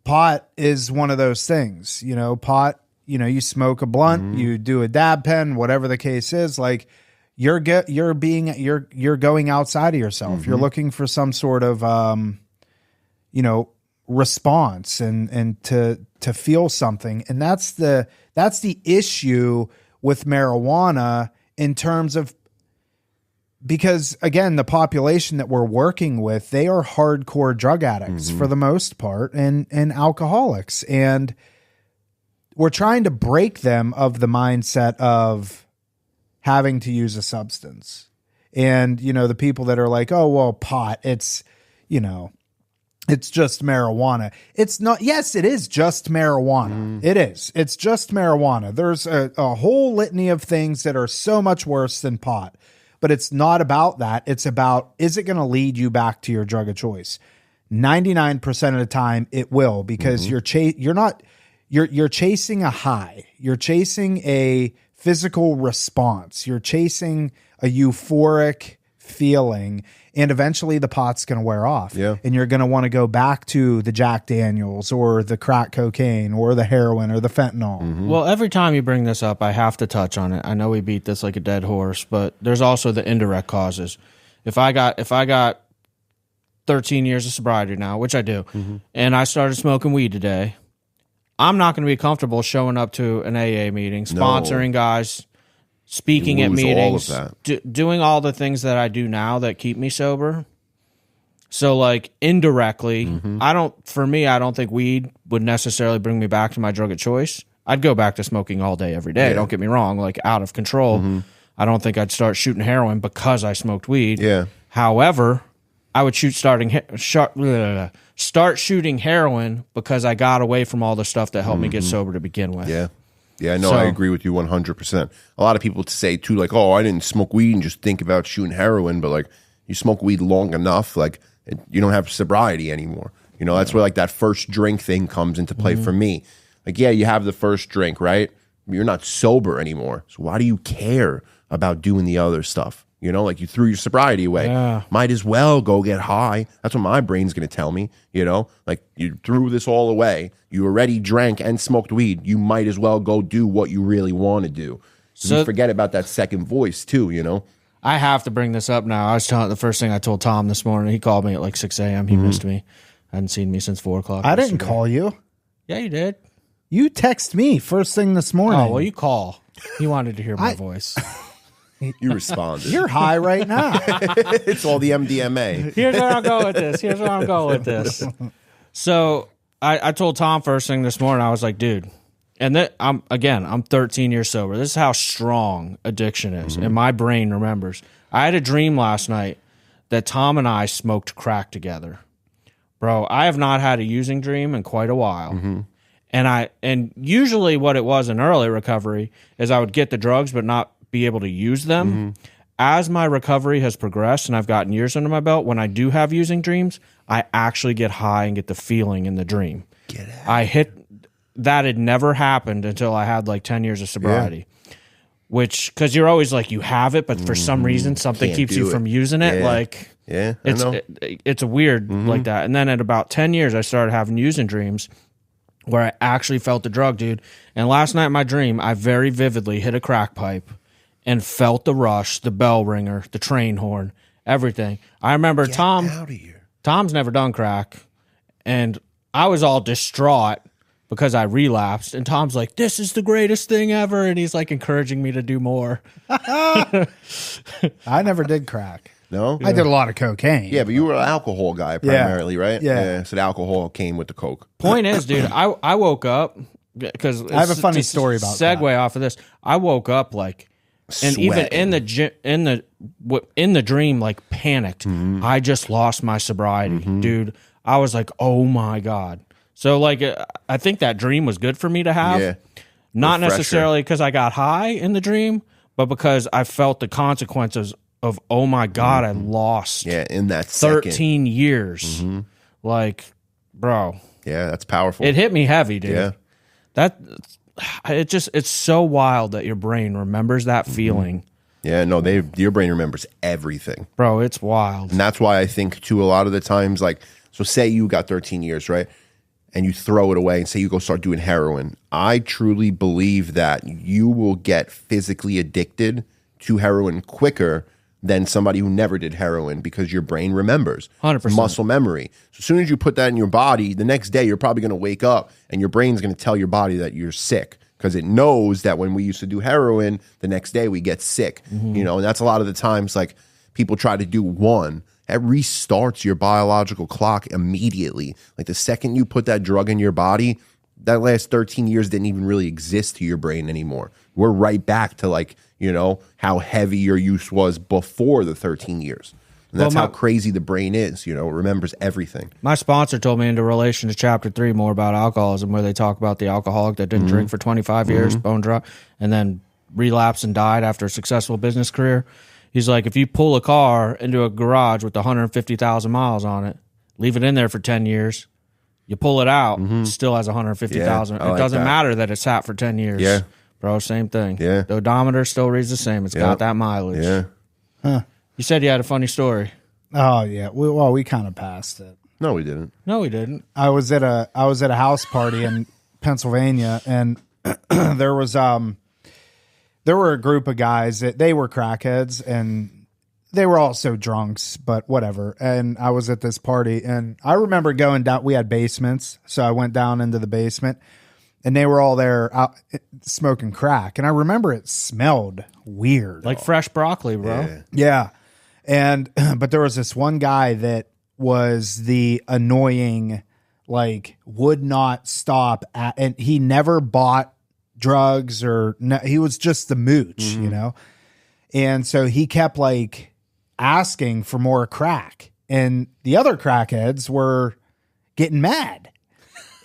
pot is one of those things, you know, pot, you know, you smoke a blunt, you do a dab pen, whatever the case is, like you're going outside of yourself. You're looking for some sort of, you know, response and to feel something. And that's the issue with marijuana in terms of, because again, the population that we're working with, they are hardcore drug addicts for the most part and alcoholics. And we're trying to break them of the mindset of having to use a substance. And, you know, the people that are like, oh, well, pot, it's, you know, it's just marijuana. It's not. Yes, it is just marijuana. It is. It's just marijuana. There's a whole litany of things that are so much worse than pot, but it's not about that. It's about, is it going to lead you back to your drug of choice? 99% of the time it will, because you're chasing a high. You're chasing a physical response. You're chasing a euphoric feeling, and eventually the pot's going to wear off. Yeah. And you're going to want to go back to the Jack Daniels or the crack cocaine or the heroin or the fentanyl. Well, every time you bring this up, I have to touch on it. I know we beat this like a dead horse, but there's also the indirect causes. If I got 13 years of sobriety now, which I do, and I started smoking weed today, I'm not going to be comfortable showing up to an AA meeting, sponsoring guys, speaking at meetings, all of that. doing all the things that I do now that keep me sober. So, like, indirectly, I don't think weed would necessarily bring me back to my drug of choice. I'd go back to smoking all day, every day. Don't get me wrong, like, out of control. I don't think I'd start shooting heroin because I smoked weed. Yeah. However, I would start shooting heroin because I got away from all the stuff that helped me get sober to begin with. Yeah. Yeah, no, So- I agree with you 100%. A lot of people say, too, like, oh, I didn't smoke weed and just think about shooting heroin. But, like, you smoke weed long enough, like, you don't have sobriety anymore. You know, that's where, like, that first drink thing comes into play for me. Like, yeah, you have the first drink, right? You're not sober anymore. So why do you care about doing the other stuff? You know, like, you threw your sobriety away. Yeah. Might as well go get high. That's what my brain's going to tell me, you know? Like, you threw this all away. You already drank and smoked weed. You might as well go do what you really want to do. So you forget about that second voice, too, you know? I have to bring this up now. I was telling the first thing I told Tom this morning. He called me at like 6 a.m. He missed me. Hadn't seen me since 4 o'clock. I didn't call you. Yeah, you did. You text me first thing this morning. Oh, well, you call. He wanted to hear my voice. You responded. You're high right now. It's all the MDMA. Here's where I'm going with this. So I told Tom first thing this morning, I was like, dude, and I'm 13 years sober. This is how strong addiction is. And my brain remembers. I had a dream last night that Tom and I smoked crack together. Bro, I have not had a using dream in quite a while. And usually what it was in early recovery is I would get the drugs but not be able to use them. As my recovery has progressed and I've gotten years under my belt, when I do have using dreams, I actually get high and get the feeling in the dream. That had never happened until I had like 10 years of sobriety. Which, because you're always like, you have it, but for some reason something Can't keeps do you it. from using it. Like, Yeah, I know. it's a weird like that. And then at about 10 years, I started having using dreams where I actually felt the drug, dude. And last night in my dream, I very vividly hit a crack pipe and felt the rush, the bell ringer, the train horn, everything. I remember Out of here. Tom's never done crack, and I was all distraught because I relapsed. And Tom's like, this is the greatest thing ever. And he's like encouraging me to do more. I never did crack. No? I did a lot of cocaine. Yeah, but you were an alcohol guy primarily, right? Yeah. So the alcohol came with the coke. Point is, dude, I woke up because I have a funny story about segue that. off of this. I woke up like, and even Sweating. in the dream, like panicked. I just lost my sobriety, dude. I was like, oh my God. So like, I think that dream was good for me to have. Yeah. Not Refresher. necessarily because I got high in the dream, but because I felt the consequences of, oh my God, I lost in that second. 13 years. Like, bro. Yeah, that's powerful. It hit me heavy, dude. Yeah. It's so wild that your brain remembers that feeling. Yeah, no, your brain remembers everything. Bro, it's wild. And that's why I think, too, a lot of the times, like, so say you got 13 years, right? And you throw it away and say you go start doing heroin. I truly believe that you will get physically addicted to heroin quicker than somebody who never did heroin because your brain remembers. 100%. Muscle memory. So as soon as you put that in your body, the next day you're probably going to wake up and your brain's going to tell your body that you're sick because it knows that when we used to do heroin, the next day we get sick. You know, and that's a lot of the times like people try to do one. That restarts your biological clock immediately. Like the second you put that drug in your body, that last 13 years didn't even really exist to your brain anymore. We're right back to like, you know, how heavy your use was before the 13 years. And that's how crazy the brain is, you know, it remembers everything. My sponsor told me into relation to chapter 3 more about alcoholism, where they talk about the alcoholic that didn't drink for 25 years, bone dry, and then relapsed and died after a successful business career. He's like, if you pull a car into a garage with 150,000 miles on it, leave it in there for 10 years, you pull it out, it still has 150,000. Yeah, I it like doesn't that. matter that it sat for 10 years. Yeah. Bro, same thing. Yeah. The odometer still reads the same. It's got that mileage. Yeah. You said you had a funny story. Oh yeah. We kind of passed it. No, we didn't. No, we didn't. I was at a house party in Pennsylvania, and there were a group of guys that they were crackheads, and they were also drunks, but whatever. And I was at this party, and I remember going down. We had basements, so I went down into the basement, and they were all there out smoking crack. And I remember it smelled weird, Like fresh broccoli, bro. yeah. And but there was this one guy that was the annoying, like would not stop at, and he never bought drugs or he was just the mooch, you know? And so he kept like asking for more crack, and the other crackheads were getting mad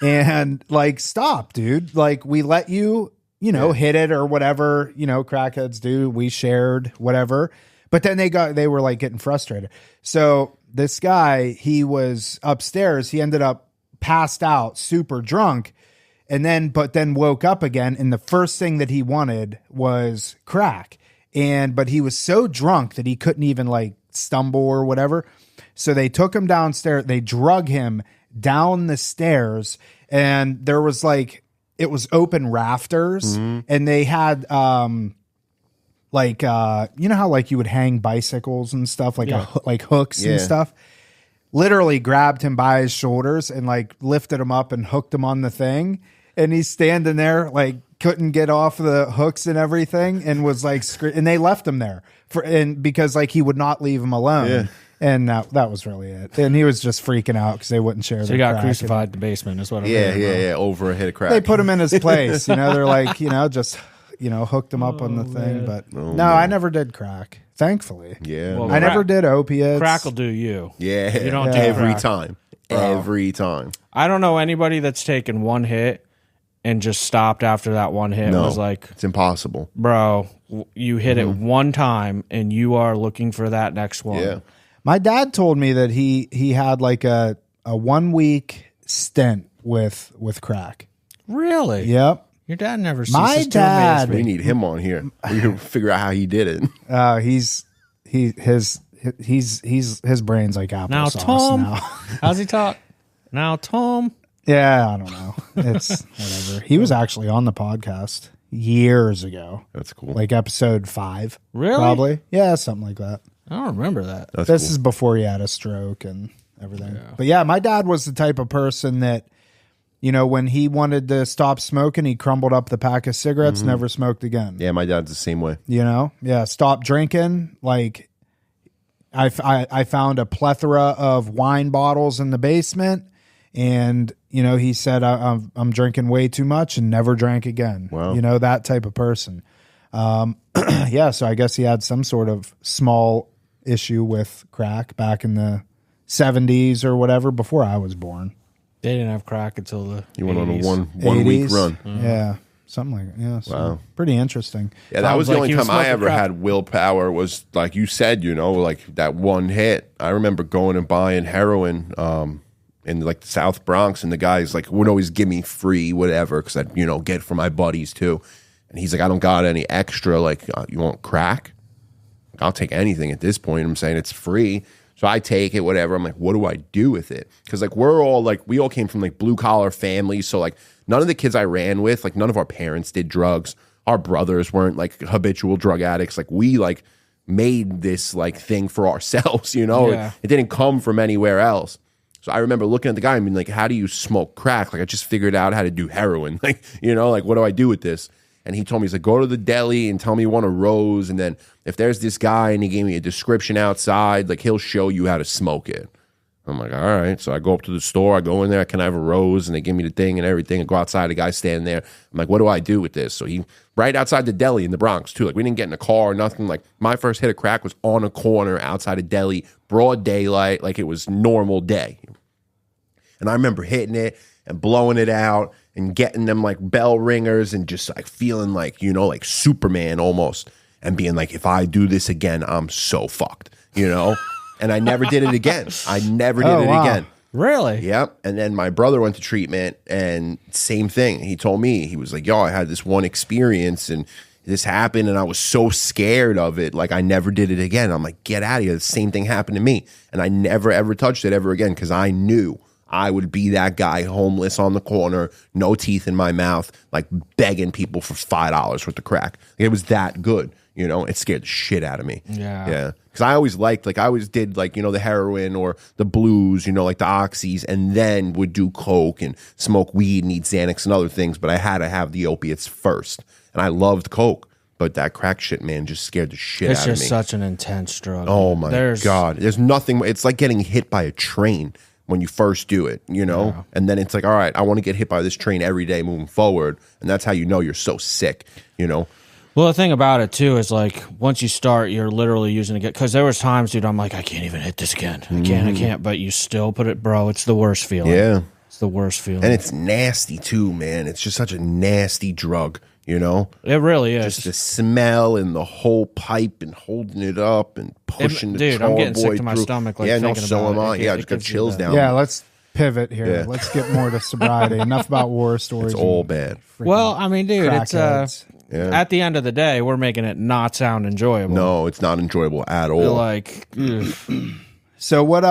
and like, stop, dude. Like we let you, you know, hit it or whatever, you know, crackheads do. We shared whatever. But then they were like getting frustrated. So this guy, he was upstairs. He ended up passed out, super drunk, but then woke up again. And the first thing that he wanted was crack. But he was so drunk that he couldn't even like stumble or whatever. So they took him downstairs. They drug him down the stairs, and there was like, it was open rafters, and they had, like you know how like you would hang bicycles and stuff, like like hooks and stuff. Literally grabbed him by his shoulders and like lifted him up and hooked him on the thing, and he's standing there like couldn't get off the hooks and everything, and was like and they left him there because like he would not leave him alone. And that was really it. And he was just freaking out because they wouldn't share. So he got crucified in the basement is what I'm hearing, bro. Over a hit of crack. They put him in his place. You know, they're like, you know, just, you know, hooked him up on the thing. But no, I never did crack, thankfully. Yeah. Well, I never did opiates. Crack will do you. Yeah. You don't do every crack. time. Every time. I don't know anybody that's taken one hit and just stopped after that one hit. No, Was like, it's impossible. bro, you hit it one time and you are looking for that next one. Yeah. My dad told me that he had like a 1 week stint with crack. Really? Yep. Your dad never ceases My to dad- amaze We me. need him on here. We can figure out how he did it. His brain's like applesauce Now, Tom. now. How's he talk? Now, Tom. Yeah, I don't know. It's whatever. He was actually on the podcast years ago, That's cool. like episode 5. Really? Probably. Yeah, something like that. I don't remember that. That's This cool. is before he had a stroke and everything. But yeah, my dad was the type of person that You know, when he wanted to stop smoking, he crumbled up the pack of cigarettes, never smoked again. Yeah, my dad's the same way. You know? Yeah, stop drinking. Like, I found a plethora of wine bottles in the basement, and, you know, he said, I'm drinking way too much, and never drank again. Wow. You know, that type of person. Yeah, so I guess he had some sort of small issue with crack back in the 70s or whatever, before I was born. They didn't have crack until the You went on a 80s. one week 80s. run. Yeah, something like that. Yeah, so Wow. pretty interesting. Yeah, that was the like only he was time I smoking ever crack. had willpower was, like you said, you know, like that one hit. I remember going and buying heroin in like the South Bronx, and the guys like would always give me free whatever because I'd, you know, get from my buddies too. And he's like, I don't got any extra. Like, you want crack? I'll take anything at this point. I'm saying it's free. So I take it, whatever. I'm like, what do I do with it? Because like we all came from like blue collar families. So like none of the kids I ran with, like none of our parents did drugs. Our brothers weren't like habitual drug addicts. Like we like made this like thing for ourselves, you know? Yeah. It didn't come from anywhere else. So I remember looking at the guy and being like, how do you smoke crack? Like I just figured out how to do heroin. Like, you know, like what do I do with this? And he told me, he's like, go to the deli and tell me you want a rose. And then if there's this guy and he gave me a description outside, like he'll show you how to smoke it. I'm like, all right. So I go up to the store. I go in there. Can I have a rose? And they give me the thing and everything. I go outside. The guy's standing there. I'm like, what do I do with this? So he, right outside the deli in the Bronx too. Like we didn't get in a car or nothing. Like my first hit of crack was on a corner outside a deli, broad daylight. Like it was normal day. And I remember hitting it and blowing it out and getting them like bell ringers and just like feeling like, you know, like Superman almost, and being like, if I do this again, I'm so fucked, you know? And I never did it again. I never did it again. Really? Yep. And then my brother went to treatment and same thing. He told me, he was like, yo, I had this one experience and this happened and I was so scared of it. Like I never did it again. I'm like, get out of here. The same thing happened to me. And I never, ever touched it ever again because I knew I would be that guy homeless on the corner, no teeth in my mouth, like begging people for $5 worth of crack. It was that good, you know? It scared the shit out of me. Yeah. Yeah. Because I always liked, like I always did like, you know, the heroin or the blues, you know, like the oxys, and then would do coke and smoke weed and eat Xanax and other things. But I had to have the opiates first. And I loved coke. But that crack shit, man, just scared the shit It's out of me. just such an intense drug. Oh my God. There's nothing, it's like getting hit by a train when you first do it, you know? Yeah. And then it's like, all right, I want to get hit by this train every day moving forward. And that's how you know you're so sick, you know? Well, the thing about it too is like once you start, you're literally using it because there was times, dude, I'm like, I can't even hit this again. I can't. But you still put it, bro. It's the worst feeling. Yeah. It's the worst feeling. And it's nasty too, man. It's just such a nasty drug, you know? It really is. Just the smell and the whole pipe and holding it up and pushing the dude, I'm getting sick boy to my through. stomach, like, yeah, no, thinking so about am it. I. It Yeah, I just got gives you chills that. down. Yeah, let's pivot here. Yeah. Let's get more to sobriety. Enough about war stories. It's all bad. Well, I mean, dude, it's crackheads. Yeah. at the end of the day, we're making it not sound enjoyable. No, it's not enjoyable at all. They're like, So what?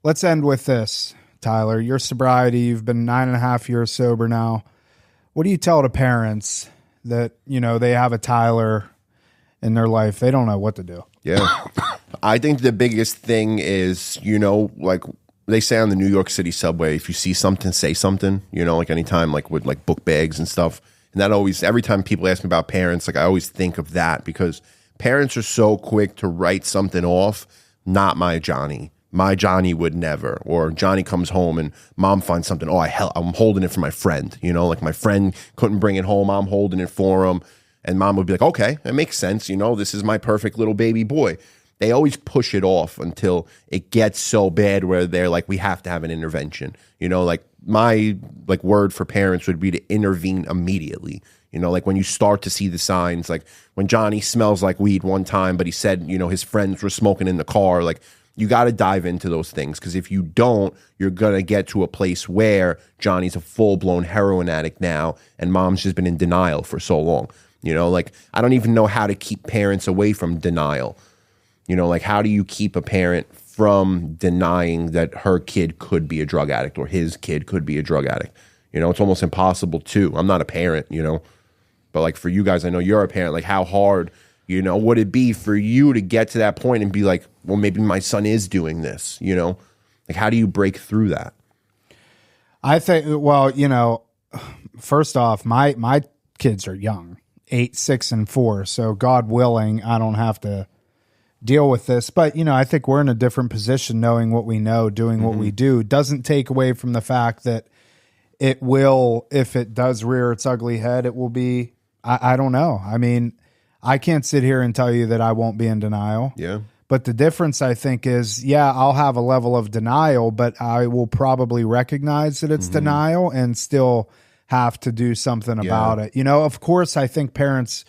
Let's end with this, Tyler. Your sobriety. You've been 9.5 years sober now. What do you tell the parents that you know they have a Tyler in their life? They don't know what to do. Yeah. I think the biggest thing is, you know, like they say on the New York City subway, if you see something, say something, you know, like anytime, like with like book bags and stuff. And that always, every time people ask me about parents, like I always think of that because parents are so quick to write something off. Not my Johnny. My Johnny would never. Or Johnny comes home and mom finds something. Oh, I'm holding it for my friend. You know, like my friend couldn't bring it home. I'm holding it for him. And mom would be like, okay, that makes sense. You know, this is my perfect little baby boy. They always push it off until it gets so bad where they're like, we have to have an intervention. You know, like my like word for parents would be to intervene immediately. You know, like when you start to see the signs, like when Johnny smells like weed one time, but he said, you know, his friends were smoking in the car, like you got to dive into those things. Because if you don't, you're going to get to a place where Johnny's a full-blown heroin addict now and mom's just been in denial for so long. You know, like I don't even know how to keep parents away from denial. You know, like how do you keep a parent from denying that her kid could be a drug addict or his kid could be a drug addict? You know, it's almost impossible too. I'm not a parent, you know, but like for you guys, I know you're a parent. Like how hard, you know, would it be for you to get to that point and be like, well, maybe my son is doing this, you know? Like how do you break through that? I think, well, you know, first off, my kids are young, 8, 6, and 4. So God willing, I don't have to deal with this. But, you know, I think we're in a different position knowing what we know, doing what we do. Doesn't take away from the fact that it will, if it does rear its ugly head, it will be, I don't know. I mean, I can't sit here and tell you that I won't be in denial. Yeah. But the difference, I think, is, yeah, I'll have a level of denial, but I will probably recognize that it's denial and still have to do something about it. You know, of course, I think parents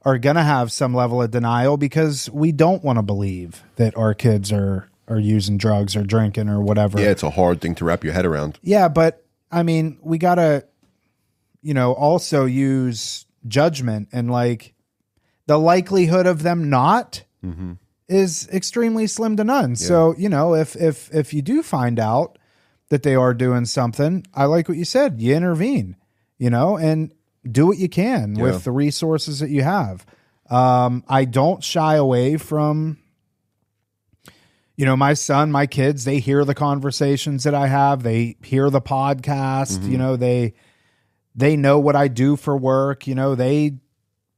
are going to have some level of denial because we don't want to believe that our kids are using drugs or drinking or whatever. Yeah, it's a hard thing to wrap your head around. Yeah, but, I mean, we got to, you know, also use judgment, and like the likelihood of them not is extremely slim to none. Yeah. So, you know, if you do find out that they are doing something, I like what you said, you intervene, you know, and do what you can with the resources that you have. I don't shy away from, you know, my son, my kids, they hear the conversations that I have. They hear the podcast, you know, they know what I do for work. You know,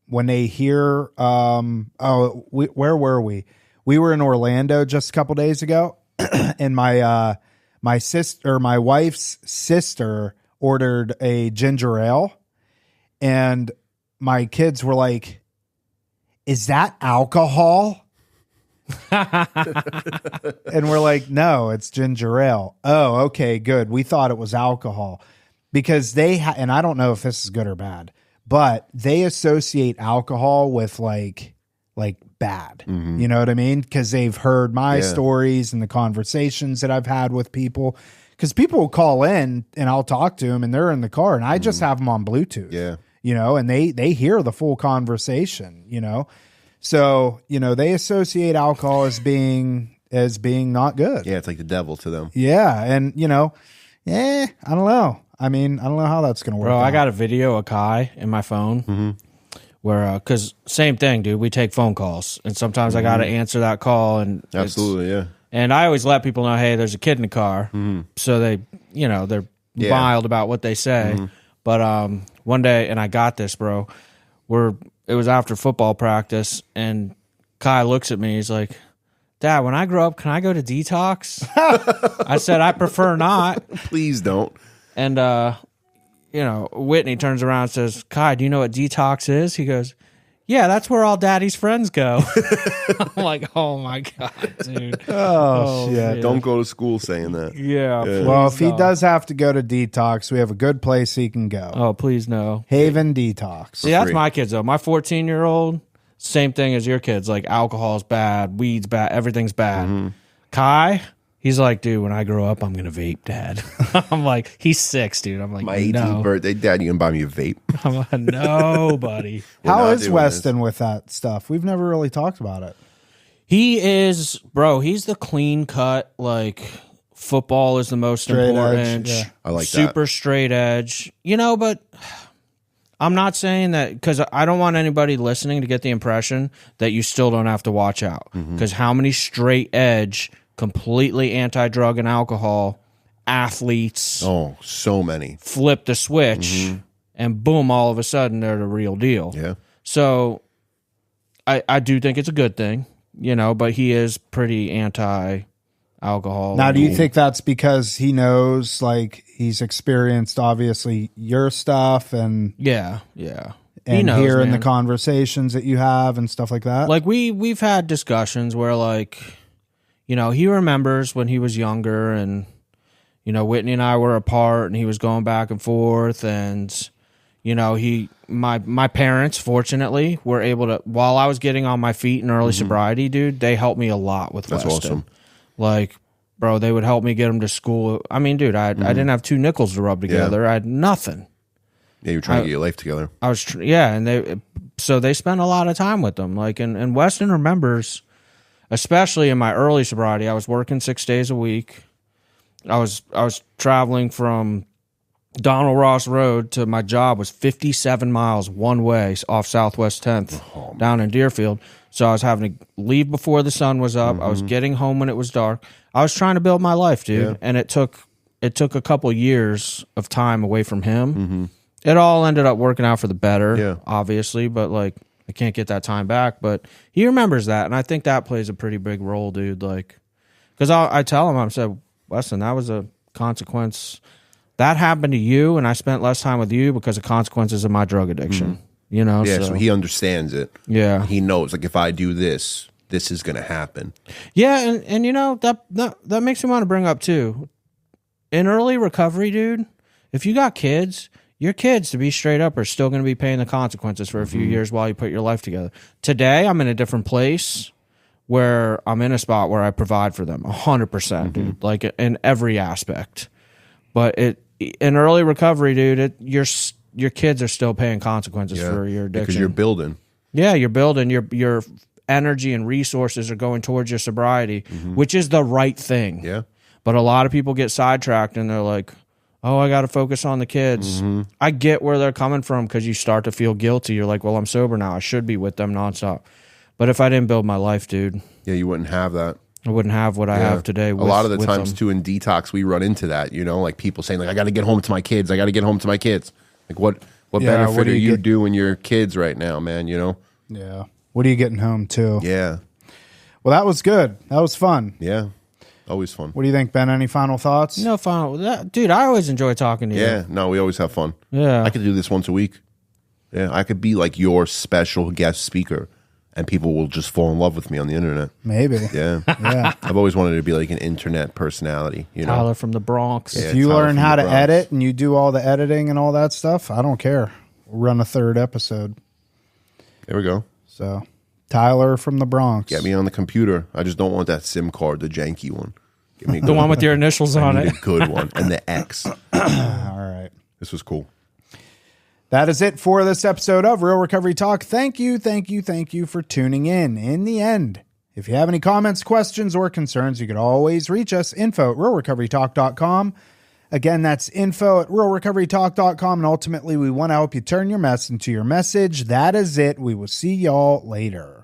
when they hear, where were we? We were in Orlando just a couple days ago, and my wife's sister ordered a ginger ale, and my kids were like, "Is that alcohol?" And we're like, "No, it's ginger ale." Oh, okay, good. We thought it was alcohol because and I don't know if this is good or bad, but they associate alcohol with like bad. You know what I mean? Because they've heard my stories and the conversations that I've had with people. Because people will call in and I'll talk to them and they're in the car and I just have them on Bluetooth. Yeah, you know, and they hear the full conversation. You know, so you know they associate alcohol as being not good. Yeah, it's like the devil to them. Yeah, and you know, I don't know. I mean, I don't know how that's going to work. Bro, out. I got a video of Kai in my phone where, because same thing, dude. We take phone calls, and sometimes I got to answer that call. And absolutely, yeah. And I always let people know, hey, there's a kid in the car, so they, you know, they're mild about what they say. But one day, and I got this, bro. It was after football practice, and Kai looks at me. He's like, "Dad, when I grow up, can I go to detox?" I said, "I prefer not." Please don't. And, you know, Whitney turns around and says, "Kai, do you know what detox is?" He goes, "Yeah, that's where all daddy's friends go." I'm like, oh, my God, dude. Oh, shit. Man. Don't go to school saying that. Yeah. Well, if he does have to go to detox, we have a good place he can go. Oh, please no. Haven Detox. See, that's my kids, though. My 14-year-old, same thing as your kids. Like, alcohol's bad, weed's bad, everything's bad. Kai... He's like, dude, when I grow up, I'm going to vape, Dad. I'm like, he's 6, dude. I'm like, my 18th birthday, Dad, you going to buy me a vape? I'm like, no, buddy. How is Weston with that stuff? We've never really talked about it. He is, bro, he's the clean cut, like, football is the most straight important. Edge, yeah. I like super that. Straight edge. You know, but I'm not saying that, because I don't want anybody listening to get the impression that you still don't have to watch out. Because how many straight edge, completely anti-drug and alcohol athletes, so many, flip the switch and boom, all of a sudden they're the real deal. Yeah. So I do think it's a good thing, you know, but he is pretty anti-alcohol. Now, do you think that's because he knows, like, he's experienced obviously your stuff and yeah and he knows, hearing the conversations that you have and stuff like that? Like we've had discussions where, like, you know, he remembers when he was younger and, you know, Whitney and I were apart and he was going back and forth. And, you know, my parents, fortunately, were able to, while I was getting on my feet in early sobriety, dude, they helped me a lot with Weston. That's awesome. Like, bro, they would help me get him to school. I mean, dude, I didn't have 2 nickels to rub together. I had nothing. Yeah, you were trying to get your life together. I was, and they spent a lot of time with them. Like, and Weston remembers, especially in my early sobriety, I was working 6 days a week. I was traveling from Donald Ross Road to my job was 57 miles one way off Southwest 10th down in Deerfield. So I was having to leave before the sun was up. I was getting home when it was dark. I was trying to build my life, dude. Yeah. And it took it took a couple years of time away from him. It all ended up working out for the better, obviously, but like I can't get that time back. But he remembers that, and I think that plays a pretty big role, dude. Like, because I tell him, I said, Weston, that was a consequence. That happened to you, and I spent less time with you because of consequences of my drug addiction. You know, Yeah, so he understands it. Yeah, He knows, like, if I do this, this is going to happen. yeah, and you know that makes me want to bring up too. In early recovery, dude, if you got kids, your kids, to be straight up, are still going to be paying the consequences for a few years while you put your life together. Today, I'm in a different place where I'm in a spot where I provide for them 100%, dude, like in every aspect. But in early recovery, dude, your kids are still paying consequences for your addiction. Because you're building. Yeah, you're building. Your energy and resources are going towards your sobriety, which is the right thing. Yeah. But a lot of people get sidetracked and they're like, oh, I got to focus on the kids. I get where they're coming from because you start to feel guilty. You're like, well, I'm sober now. I should be with them nonstop. But if I didn't build my life, dude. Yeah, you wouldn't have that. I wouldn't have what I have today. A lot of the times, them. too, in detox, we run into that, you know, like people saying, like, I got to get home to my kids. I got to get home to my kids. Like, what benefit what do are you you get- doing your kids right now, man, you know? Yeah. What are you getting home to? Yeah. Well, that was good. That was fun. Yeah. Always fun. What do you think, Ben? Any final thoughts? No fun. Dude, I always enjoy talking to you. Yeah. No, we always have fun. Yeah. I could do this once a week. Yeah. I could be like your special guest speaker, and people will just fall in love with me on the internet. Maybe. Yeah. Yeah. I've always wanted to be like an internet personality, you know? Tyler from the Bronx. Yeah. If you Tyler learn from how the to Bronx. edit and you do all the editing and all that stuff, I don't care. We'll run a third episode. There we go. So, Tyler from the Bronx. Get me on the computer. I just don't want that SIM card, the janky one. Give me a The good one with your initials on I need it. a good one. And the X. All right. This was cool. That is it for this episode of Real Recovery Talk. Thank you for tuning in. In the end, if you have any comments, questions, or concerns, you can always reach us, info@realrecoverytalk.com. Again, that's info@realrecoverytalk.com. And ultimately, we want to help you turn your mess into your message. That is it. We will see y'all later.